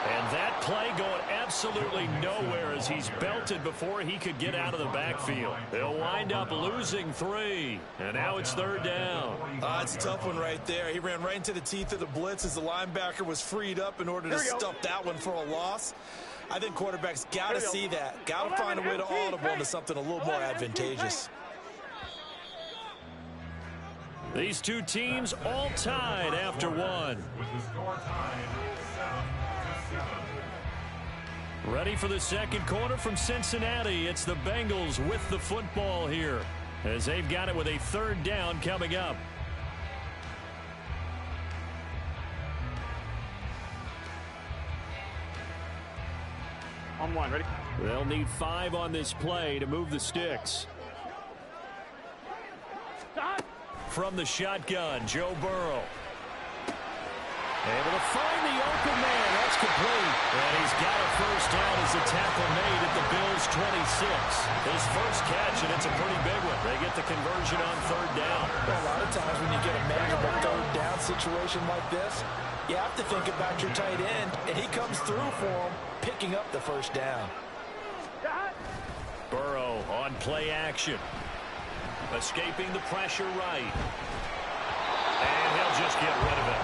And that play going absolutely nowhere as he's belted before he could get out of the backfield. They'll wind up losing 3. And now it's third down. It's a tough one right there. He ran right into the teeth of the blitz as the linebacker was freed up in order to stuff that one for a loss. I think quarterbacks got to see that. Got to find a way to audible into something a little more advantageous. These two teams all tied after 1. With the score tied 7-7. Ready for the second quarter from Cincinnati. It's the Bengals with the football here as they've got it with a third down coming up. On 1, ready? They'll need 5 on this play to move the sticks. Stop. From the shotgun, Joe Burrow. Able to find the open man. That's complete. And he's got a first down as the tackle made at the Bills' 26. His first catch, and it's a pretty big one. They get the conversion on third down. Well, a lot of times when you get a manageable third down situation like this, you have to think about your tight end, and he comes through for him, picking up the first down. Stop. Burrow on play action. Escaping the pressure right. And he'll just get rid of it.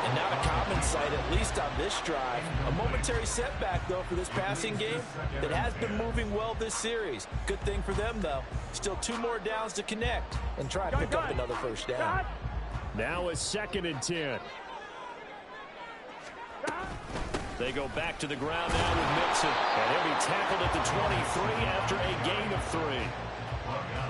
And not a common sight, at least on this drive. A momentary setback, though, for this passing game that has been moving well this series. Good thing for them, though. Still 2 more downs to connect and try and pick up another first down. Now a 2nd and 10. They go back to the ground now with Mixon. And he'll be tackled at the 23 after a gain of 3.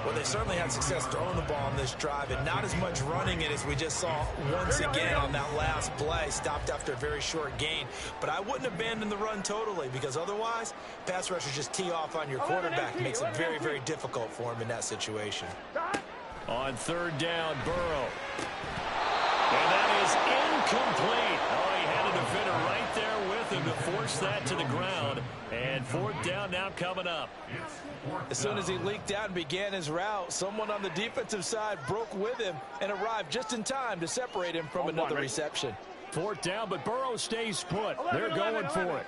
Well, they certainly had success throwing the ball on this drive and not as much running it as we just saw once again on that last play. Stopped after a very short gain. But I wouldn't abandon the run totally because otherwise, pass rushers just tee off on your quarterback. Makes it very, very difficult for him in that situation. On third down, Burrow. And that is incomplete. Oh, he had a defender right there with him to force that to the ground. And fourth down now coming up. As soon as he leaked out and began his route, someone on the defensive side broke with him and arrived just in time to separate him from another reception. Fourth down, but Burrow stays put. They're going for it.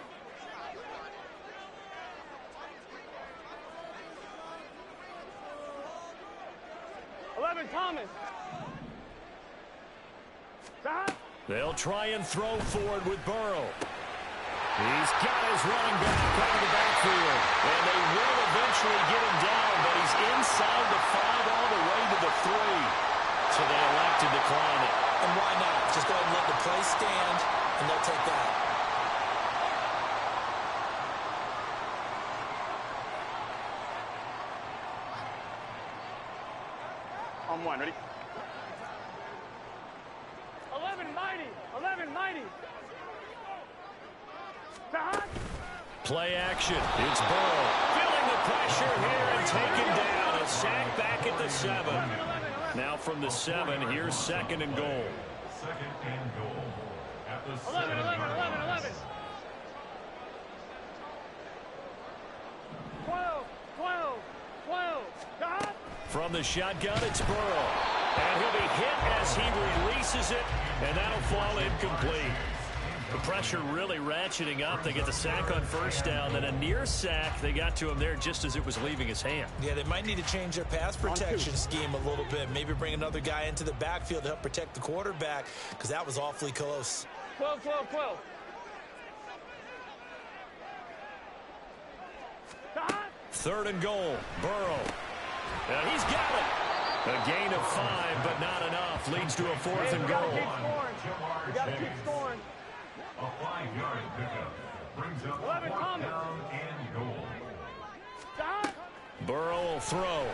Thomas. Stop. They'll try and throw forward with Burrow. He's got his running back out of the backfield. And they will eventually get him down, but he's inside the 5 all the way to the 3. So they elect to decline it. And why not? Just go ahead and let the play stand, and they'll take that. On 1, ready? 11 mighty. Stop. Play action. It's Burrow. Feeling the pressure here and taken down. A sack back at the 7. Now from the 7, here's 2nd and goal. 2nd and goal. At the 11. 12. Stop. From the shotgun, it's Burrow. And he'll be hit as he releases it, and that'll fall incomplete. The pressure really ratcheting up. They get the sack on first down, then a near sack. They got to him there just as it was leaving his hand. Yeah, they might need to change their pass protection scheme a little bit. Maybe bring another guy into the backfield to help protect the quarterback, because that was awfully close. 12. Stop. 3rd and goal. Burrow. And he's got it. A gain of 5, but not enough. Leads to a 4th and goal. We got to keep scoring. A 5-yard pickup brings up 11 4th Thomas. down and goal. Stop. Burrow will throw.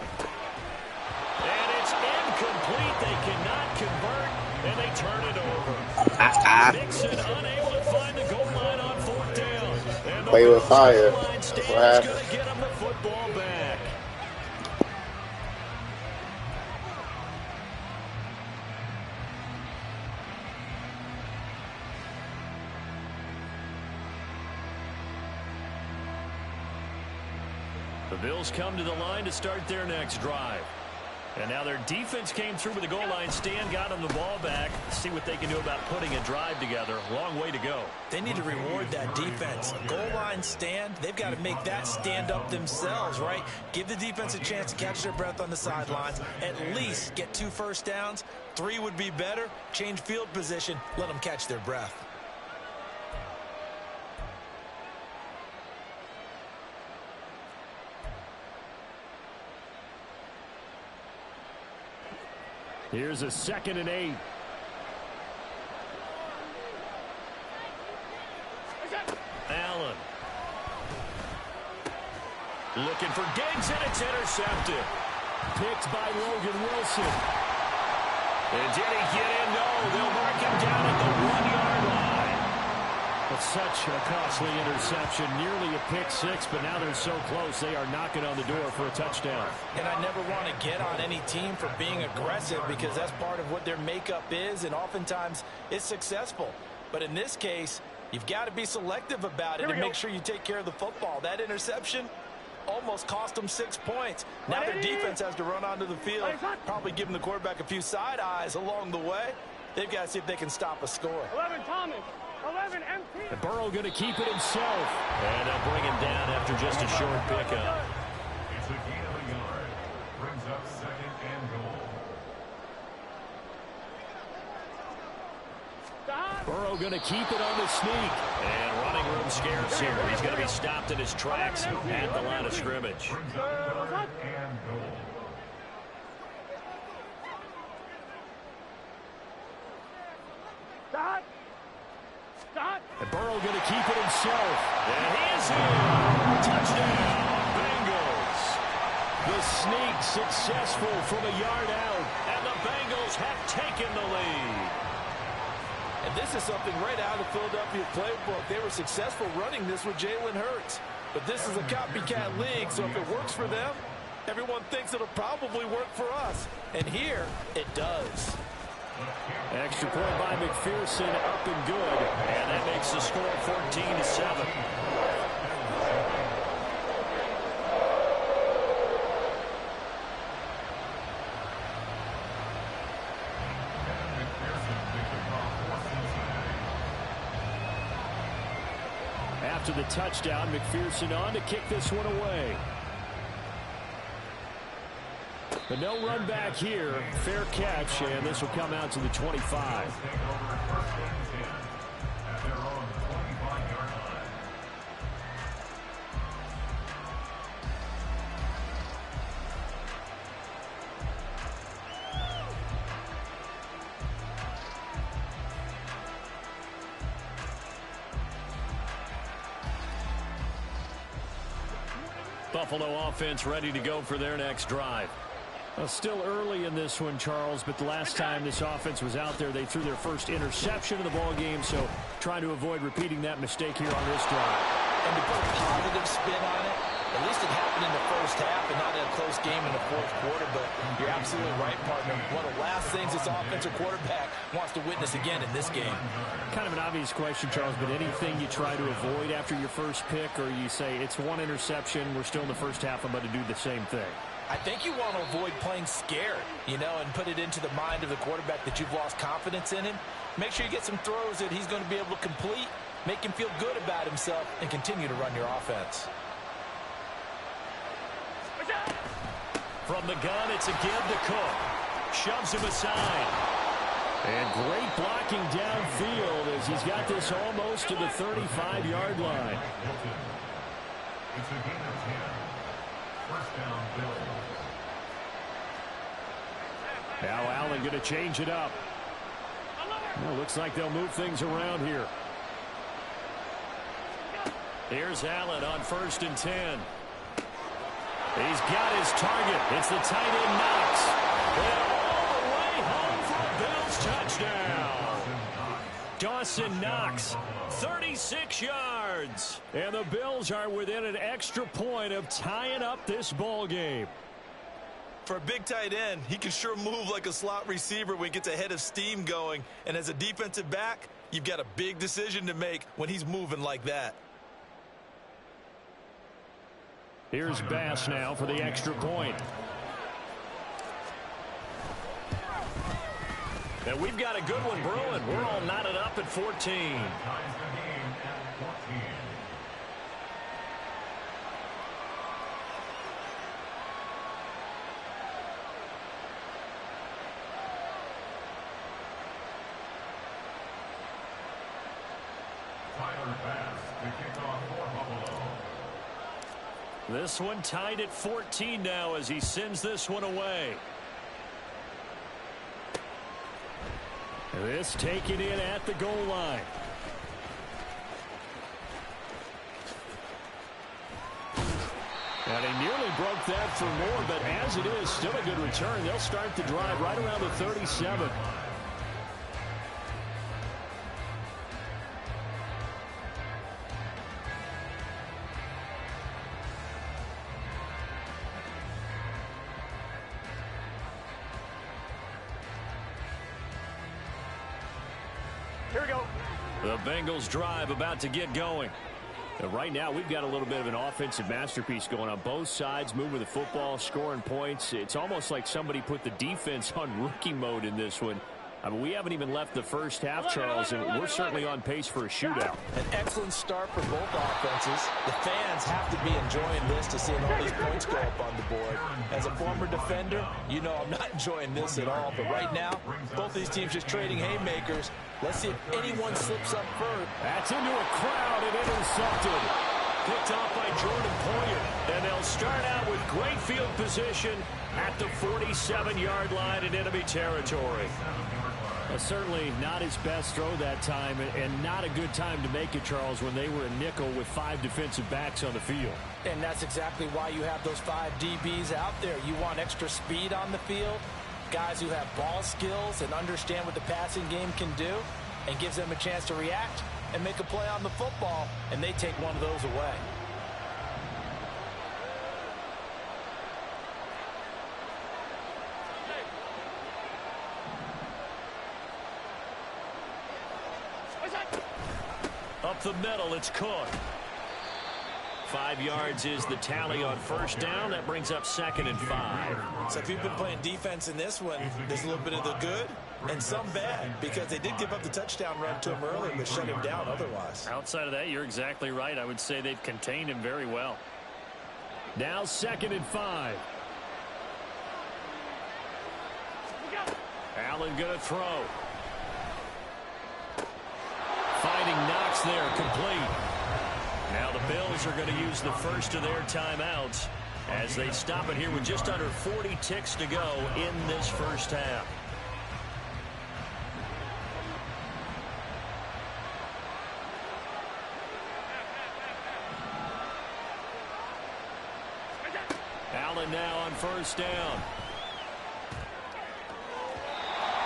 And it's incomplete. They cannot convert, and they turn it over. Mixon unable to find the goal line on 4th down. And the Play with fire. That's That's going what to happened. get him the football back. The Bills come to the line to start their next drive. And now their defense came through with a goal line stand, got them the ball back. See what they can do about putting a drive together. Long way to go. They need to reward that defense. A goal line stand, they've got to make that stand up themselves, right? Give the defense a chance to catch their breath on the sidelines. At least get 2 first downs. 3 would be better. Change field position. Let them catch their breath. Here's a 2nd and 8. Allen. Looking for Diggs, and it's intercepted. Picked by Logan Wilson. And did he get in? No, they'll mark him down at the 1-yard line. But such a costly interception, nearly a pick six, but now they're so close they are knocking on the door for a touchdown. And I never want to get on any team for being aggressive because that's part of what their makeup is, and oftentimes it's successful. But in this case, you've got to be selective about it and make sure you take care of the football. That interception almost cost them 6 points. Now their defense has to run onto the field, probably giving the quarterback a few side eyes along the way. They've got to see if they can stop a score. 11 Thomas. 11 empty. And Burrow going to keep it himself. And they'll bring him down after just a short pickup. It's a gain of a yard. Brings up 2nd and goal. Burrow going to keep it on the sneak. And running room scares him. He's going to be stopped in his tracks at the line of scrimmage. Brings up 3rd and goal. And Burrow going to keep it himself. And he is in. Touchdown, Bengals. The sneak successful from a yard out. And the Bengals have taken the lead. And this is something right out of the Philadelphia playbook. They were successful running this with Jalen Hurts. But this is a copycat league, so if it works for them, everyone thinks it'll probably work for us. And here, it does. Extra point by McPherson, up and good. And that makes the score 14-7. After the touchdown, McPherson on to kick this one away. But no run back here. Fair catch, and this will come out to the 25. Buffalo offense ready to go for their next drive. Well, still early in this one, Charles, but the last time this offense was out there, they threw their first interception of the ball game, so trying to avoid repeating that mistake here on this drive. And to put a positive spin on it, at least it happened in the first half and not in a close game in the fourth quarter, but you're absolutely right, partner. One of the last things this offensive quarterback wants to witness again in this game. Kind of an obvious question, Charles, but anything you try to avoid after your first pick, or you say it's one interception, we're still in the first half, I'm going to do the same thing? I think you want to avoid playing scared, and put it into the mind of the quarterback that you've lost confidence in him. Make sure you get some throws that he's going to be able to complete, make him feel good about himself, and continue to run your offense. From the gun, it's a give to Cook. Shoves him aside. And great blocking downfield as he's got this almost to the 35-yard line. It's a gain of 10. First down, Bills. Now Allen going to change it up. Well, looks like they'll move things around here. Here's Allen on 1st and 10. He's got his target. It's the tight end Knox. And all the way home for a Bills touchdown. Dawson Knox, 36 yards. And the Bills are within an extra point of tying up this ball game. For a big tight end, he can sure move like a slot receiver when he gets a head of steam going. And as a defensive back, you've got a big decision to make when he's moving like that. Here's Bass now for the extra point. And we've got a good one brewing. We're all knotted up at 14. Ties the game at 14. Tyler Bass to kick off for Buffalo. This one tied at 14 now as he sends this one away. This taken in at the goal line. And he nearly broke that for more, but as it is, still a good return. They'll start the drive right around the 37. Here we go. The Bengals drive about to get going. And right now, we've got a little bit of an offensive masterpiece going on both sides, moving the football, scoring points. It's almost like somebody put the defense on rookie mode in this one. I mean, we haven't even left the first half, Charles, and we're certainly on pace for a shootout. An excellent start for both offenses. The fans have to be enjoying this to seeing all these points go up on the board. As a former defender, you know I'm not enjoying this at all. But right now, both these teams just trading haymakers. Let's see if anyone slips up first. That's into a crowd and intercepted. Picked off by Jordan Poyer. And they'll start out with great field position at the 47-yard line in enemy territory. Certainly not his best throw that time, and not a good time to make it, Charles, when they were a nickel with 5 defensive backs on the field. And that's exactly why you have those 5 DBs out there. You want extra speed on the field, guys who have ball skills and understand what the passing game can do, and gives them a chance to react and make a play on the football, and they take one of those away. Up the middle, it's Cook. 5 yards is the tally on first down. That brings up 2nd and 5. So if you've been playing defense in this one, there's a little bit of the good and some bad, because they did give up the touchdown run to him earlier, but shut him down otherwise. Outside of that, you're exactly right. I would say they've contained him very well. Now 2nd and 5. Allen going to throw. Finding Knox there, complete. Now the Bills are going to use the first of their timeouts as they stop it here with just under 40 ticks to go in this first half. Allen now on first down.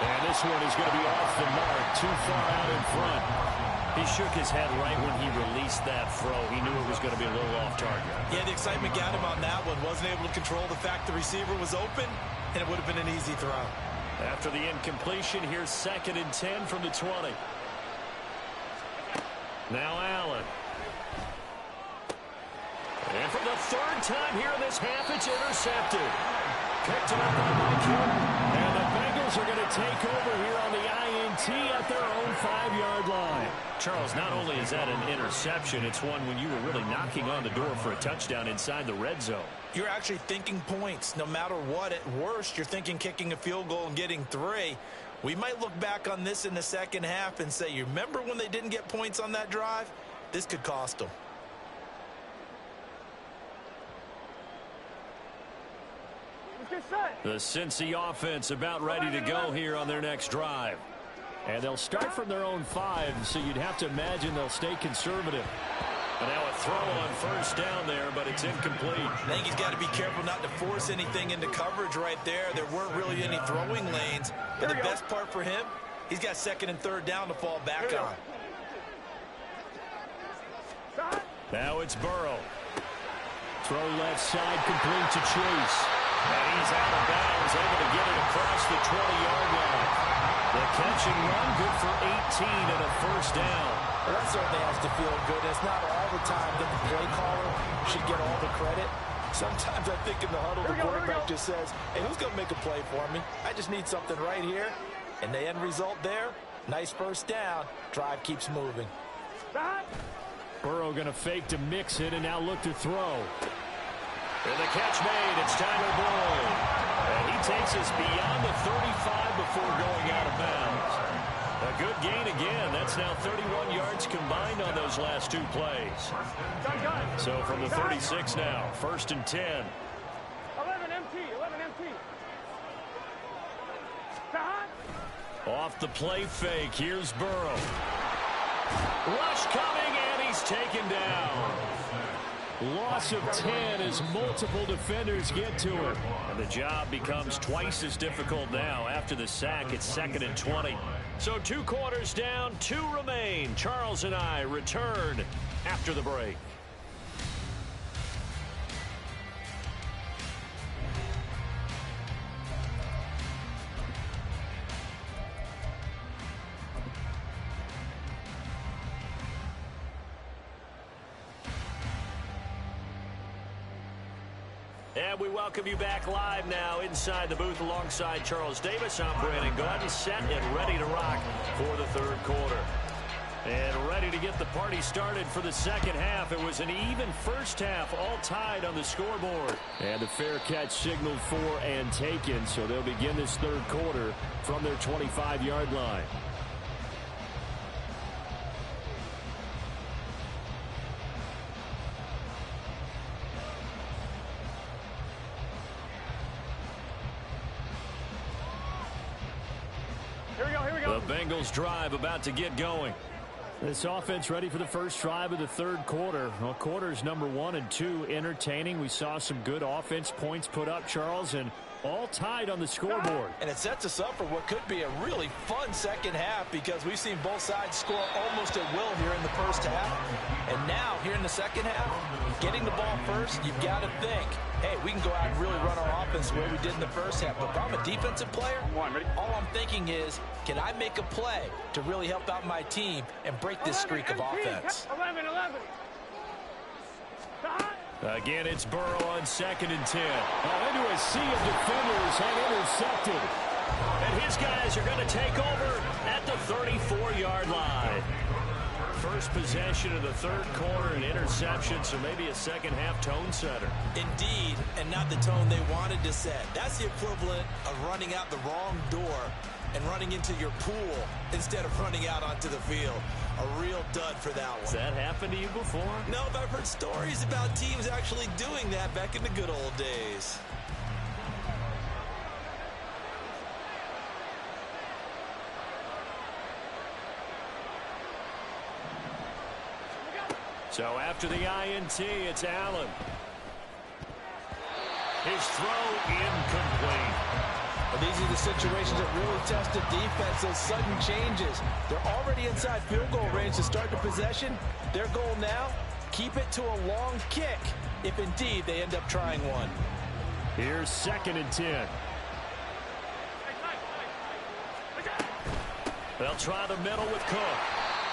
And this one is going to be off the mark, too far out in front. He shook his head right when he released that throw. He knew it was going to be a little off target. Yeah, the excitement got him on that one. Wasn't able to control the fact the receiver was open, and it would have been an easy throw. After the incompletion, here's 2nd and 10 from the 20. Now Allen. And for the 3rd time here in this half, it's intercepted. Picked up by Mike Hilton. And the Bengals are going to take over here on the INT at their own 5-yard line. Charles, not only is that an interception, it's one when you were really knocking on the door for a touchdown inside the red zone. You're actually thinking points. No matter what, at worst, you're thinking kicking a field goal and getting 3. We might look back on this in the second half and say, you remember when they didn't get points on that drive? This could cost them. The Cincy offense about ready to go here on their next drive. And they'll start from their own 5, so you'd have to imagine they'll stay conservative. And now a throw on first down there, but it's incomplete. I think he's got to be careful not to force anything into coverage right there. There weren't really any throwing lanes. But the best part for him, he's got 2nd and 3rd down to fall back on. Now it's Burrow. Throw left side, complete to Chase. And he's out of bounds, able to get it across the 20-yard line. The catch and run, good for 18 and a first down. Well, that certainly has to feel good. It's not all the time that the play caller should get all the credit. Sometimes I think in the huddle, the quarterback just says, hey, who's going to make a play for me? I just need something right here. And the end result there, nice first down. Drive keeps moving. Burrow going to fake to mix it and now look to throw. And the catch made. It's Tyler Boyd. And he takes us beyond the 35 before going out of bounds. A good gain again. That's now 31 yards combined on those last two plays. So from the 36 now, 1st and 10. 11 MT, 11 MT. Off the play fake, here's Burrow. Rush coming, and he's taken down. Loss of 10 as multiple defenders get to him. And the job becomes twice as difficult now. After the sack, it's 2nd and 20. So 2 quarters down, 2 remain. Charles and I return after the break. And we welcome you back live now inside the booth alongside Charles Davis. I'm Brandon Gaudin, set and ready to rock for the 3rd quarter. And ready to get the party started for the 2nd half. It was an even first half, all tied on the scoreboard. And the fair catch signaled for and taken, so they'll begin this 3rd quarter from their 25-yard line. The Bengals drive about to get going. This offense ready for the first drive of the 3rd quarter. Well, quarters number 1 and 2 entertaining. We saw some good offense points put up, Charles, and all tied on the scoreboard. And it sets us up for what could be a really fun 2nd half because we've seen both sides score almost at will here in the first half. And now, here in the 2nd half, getting the ball first, you've got to think, hey, we can go out and really run our offense the way we did in the first half. But if I'm a defensive player, all I'm thinking is, can I make a play to really help out my team and break this streak of offense? 11. Again, it's Burrow on 2nd and 10. Into a sea of defenders and intercepted. And his guys are going to take over at the 34-yard line. First possession of the 3rd quarter, an interception, so maybe a 2nd half tone setter. Indeed, and not the tone they wanted to set. That's the equivalent of running out the wrong door and running into your pool instead of running out onto the field. A real dud for that one. Has that happened to you before? No, but I've heard stories about teams actually doing that back in the good old days. So after the INT, it's Allen. His throw incomplete. Well, these are the situations that really test the defense, those sudden changes. They're already inside field goal range to start the possession. Their goal now, keep it to a long kick, if indeed they end up trying one. Here's 2nd and 10. They'll try the middle with Cook.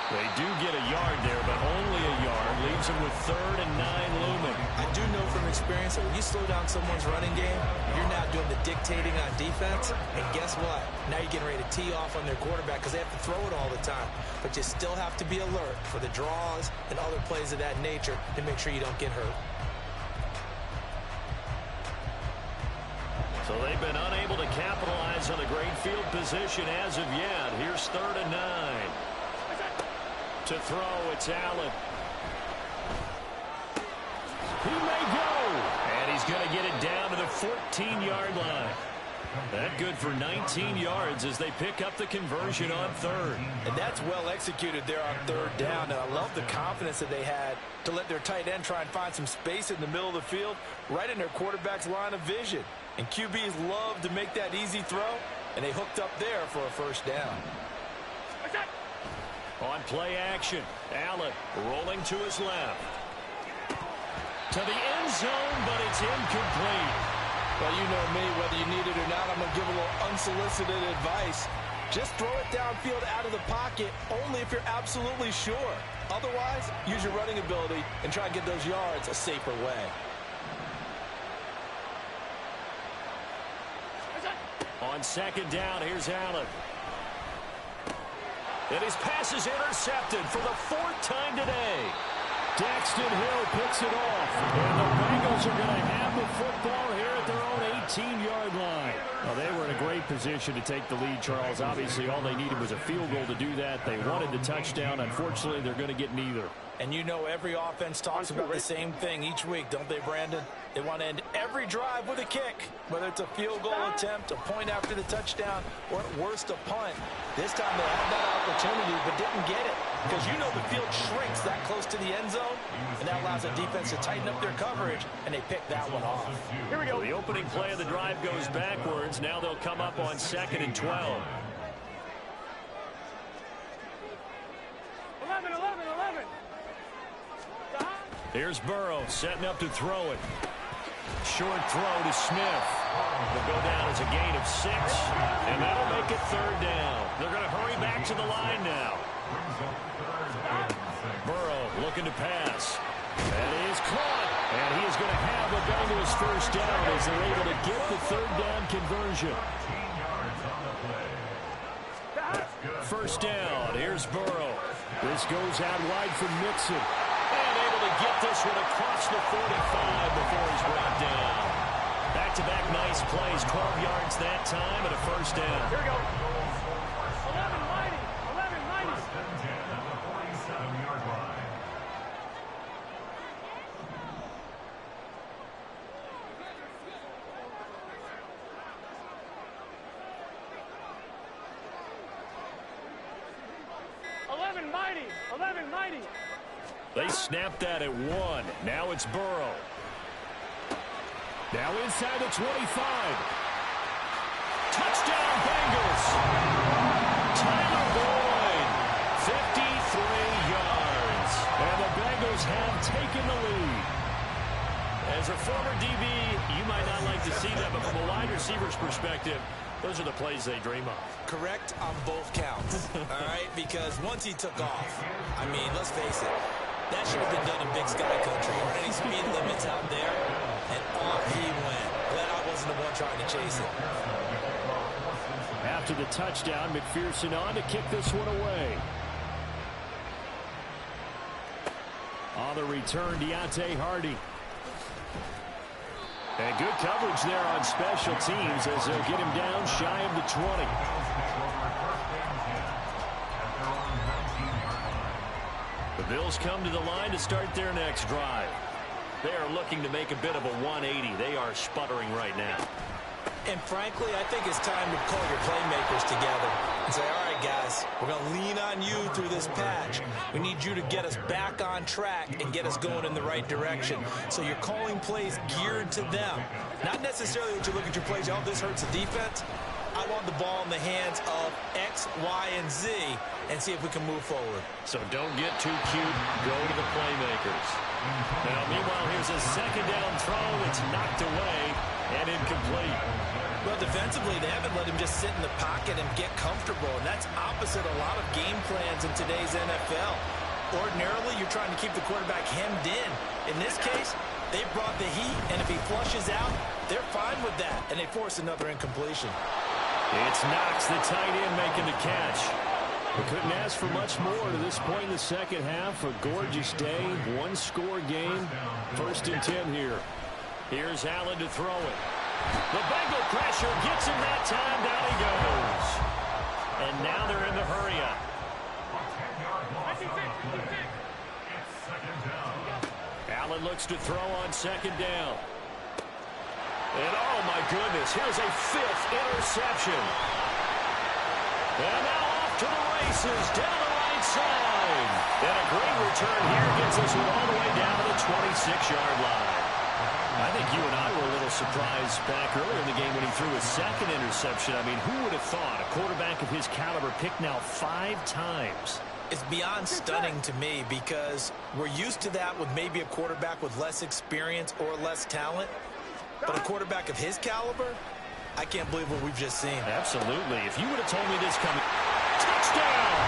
They do get a yard there, but only a yard. Leaves them with 3rd and 9 looming. I do know from experience that when you slow down someone's running game, you're now doing the dictating on defense. And guess what? Now you're getting ready to tee off on their quarterback because they have to throw it all the time. But you still have to be alert for the draws and other plays of that nature to make sure you don't get hurt. So they've been unable to capitalize on the great field position as of yet. Here's 3rd and 9. To throw, it's Allen. He may go. And he's going to get it down to the 14-yard line. That good for 19 yards as they pick up the conversion on 3rd. And that's well executed there on 3rd down. And I love the confidence that they had to let their tight end try and find some space in the middle of the field, right in their quarterback's line of vision. And QBs love to make that easy throw, and they hooked up there for a 1st down. On play action, Allen rolling to his left. To the end zone, but it's incomplete. Well, you know me, whether you need it or not, I'm going to give a little unsolicited advice. Just throw it downfield out of the pocket only if you're absolutely sure. Otherwise, use your running ability and try and get those yards a safer way. on second down. Here's Allen. And his pass is intercepted for the 4th time today. Daxton Hill picks it off. And the Bengals are going to have the football here at their own 18-yard line. Well, they were in a great position to take the lead, Charles. Obviously, all they needed was a field goal to do that. They wanted the touchdown. Unfortunately, they're going to get neither. And you know every offense talks about the same thing each week, don't they, Brandon? They want to end every drive with a kick, whether it's a field goal attempt, a point after the touchdown, or at worst, a punt. This time they had that opportunity but didn't get it because you know the field shrinks that close to the end zone, and that allows the defense to tighten up their coverage, and they pick that one off. Here we go. The opening play of the drive goes backwards. Now they'll come up on 2nd and 12. 11, 11, 11. Here's Burrow setting up to throw it. Short throw to Smith. Will go down as a gain of 6, and that'll make it 3rd down. They're going to hurry back to the line now. Burrow looking to pass. That is caught, and he is going to have the Bengals 1st down as they're able to get the 3rd down conversion. 1st down. Here's Burrow. This goes out wide for Mixon. And able to get this one across the 45 before he's brought down. Back-to-back nice plays, 12 yards that time, and a 1st down. Here we go. 11, mighty. 11, mighty. 47-yard line. Mighty. 11, mighty. They snapped that at 1. Now it's Burrow. Now inside the 25. Touchdown, Bengals. Tyler Boyd, 53 yards. And the Bengals have taken the lead. As a former DB, you might not like to see that, but from a wide receiver's perspective, those are the plays they dream of. Correct on both counts, all right? Because once he took off, I mean, let's face it, that should have been done in Big Sky Country. Any speed limits out there, and off he went. Glad I wasn't the one trying to chase it. After the touchdown, McPherson on to kick this one away. On the return, Deontay Hardy. And good coverage there on special teams as they'll get him down shy of the 20. The Bills come to the line to start their next drive. They are looking to make a bit of a 180. They are sputtering right now. And frankly, I think it's time to call your playmakers together and say, all right, guys, we're going to lean on you through this patch. We need you to get us back on track and get us going in the right direction. So you're calling plays geared to them. Not necessarily that you look at your plays, oh, this hurts the defense. I want the ball in the hands of X, Y, and Z and see if we can move forward. So don't get too cute. Go to the playmakers. Now, meanwhile, here's a 2nd down throw. It's knocked away and incomplete. Well, defensively, they haven't let him just sit in the pocket and get comfortable, and that's opposite a lot of game plans in today's NFL. Ordinarily, you're trying to keep the quarterback hemmed in. In this case, they brought the heat, and if he flushes out, they're fine with that, and they force another incompletion. It's Knox, the tight end, making the catch. We couldn't ask for much more to this point in the second half. A gorgeous day, one-score game. 1st and 10 here. Here's Allen to throw it. The Bengal pressure gets him that time. Down he goes. And now they're in the hurry-up. Allen looks to throw on 2nd down. And oh my goodness, here's a 5th interception. And now off to the races, down the right side. And a great return here gets us all the way down to the 26-yard line. I think you and I were a little surprised back earlier in the game when he threw his 2nd interception. I mean, who would have thought a quarterback of his caliber picked now 5 times? It's beyond stunning to me because we're used to that with maybe a quarterback with less experience or less talent. But a quarterback of his caliber, I can't believe what we've just seen. Absolutely. If you would have told me this coming. Touchdown!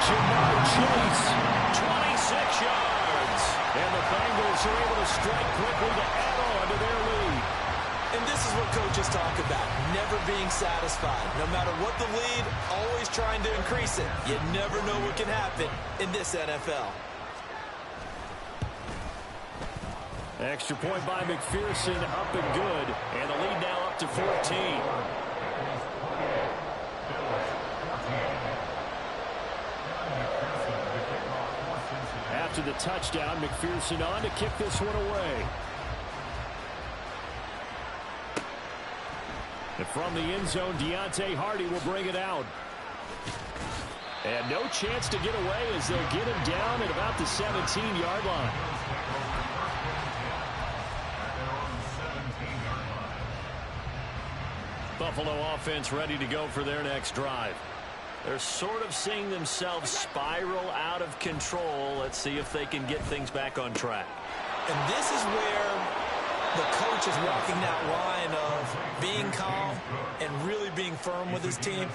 Jamar Chase, 26 yards. And the Bengals are able to strike quickly to add on to their lead. And And this is what coaches talk about, never being satisfied. No matter what the lead, always trying to increase it. You never know what can happen in this NFL. Extra point by McPherson, up and good. And the lead now up to 14. After the touchdown, McPherson on to kick this one away. And from the end zone, Deontay Hardy will bring it out. And no chance to get away as they'll get him down at about the 17-yard line. Buffalo offense ready to go for their next drive. They're sort of seeing themselves spiral out of control. Let's see if they can get things back on track. And this is where the coach is walking that line of being calm and really being firm with his team.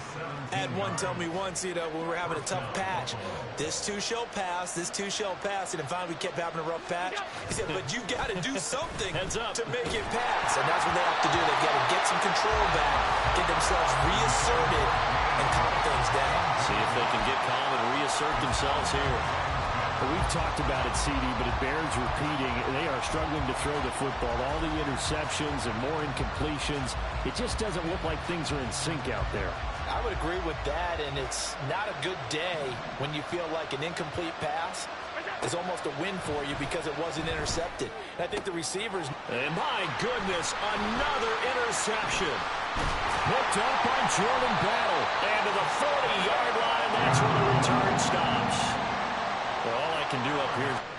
I had one tell me once, when we were having a tough patch, this too shall pass, this too shall pass, and then finally we kept having a rough patch. He said, but you got to do something to make it pass, and that's what they have to do. They've got to get some control back, get themselves reasserted, and calm things down. See if they can get calm and reassert themselves here. Well, we've talked about it, CD, but it bears repeating. They are struggling to throw the football. All the interceptions and more incompletions. It just doesn't look like things are in sync out there. I would agree with that, and it's not a good day when you feel like an incomplete pass is almost a win for you because it wasn't intercepted. And I think the receivers... And my goodness, another interception. Hooked up on Jordan Battle. And to the 40-yard line, that's where the return stops. Well, all I can do up here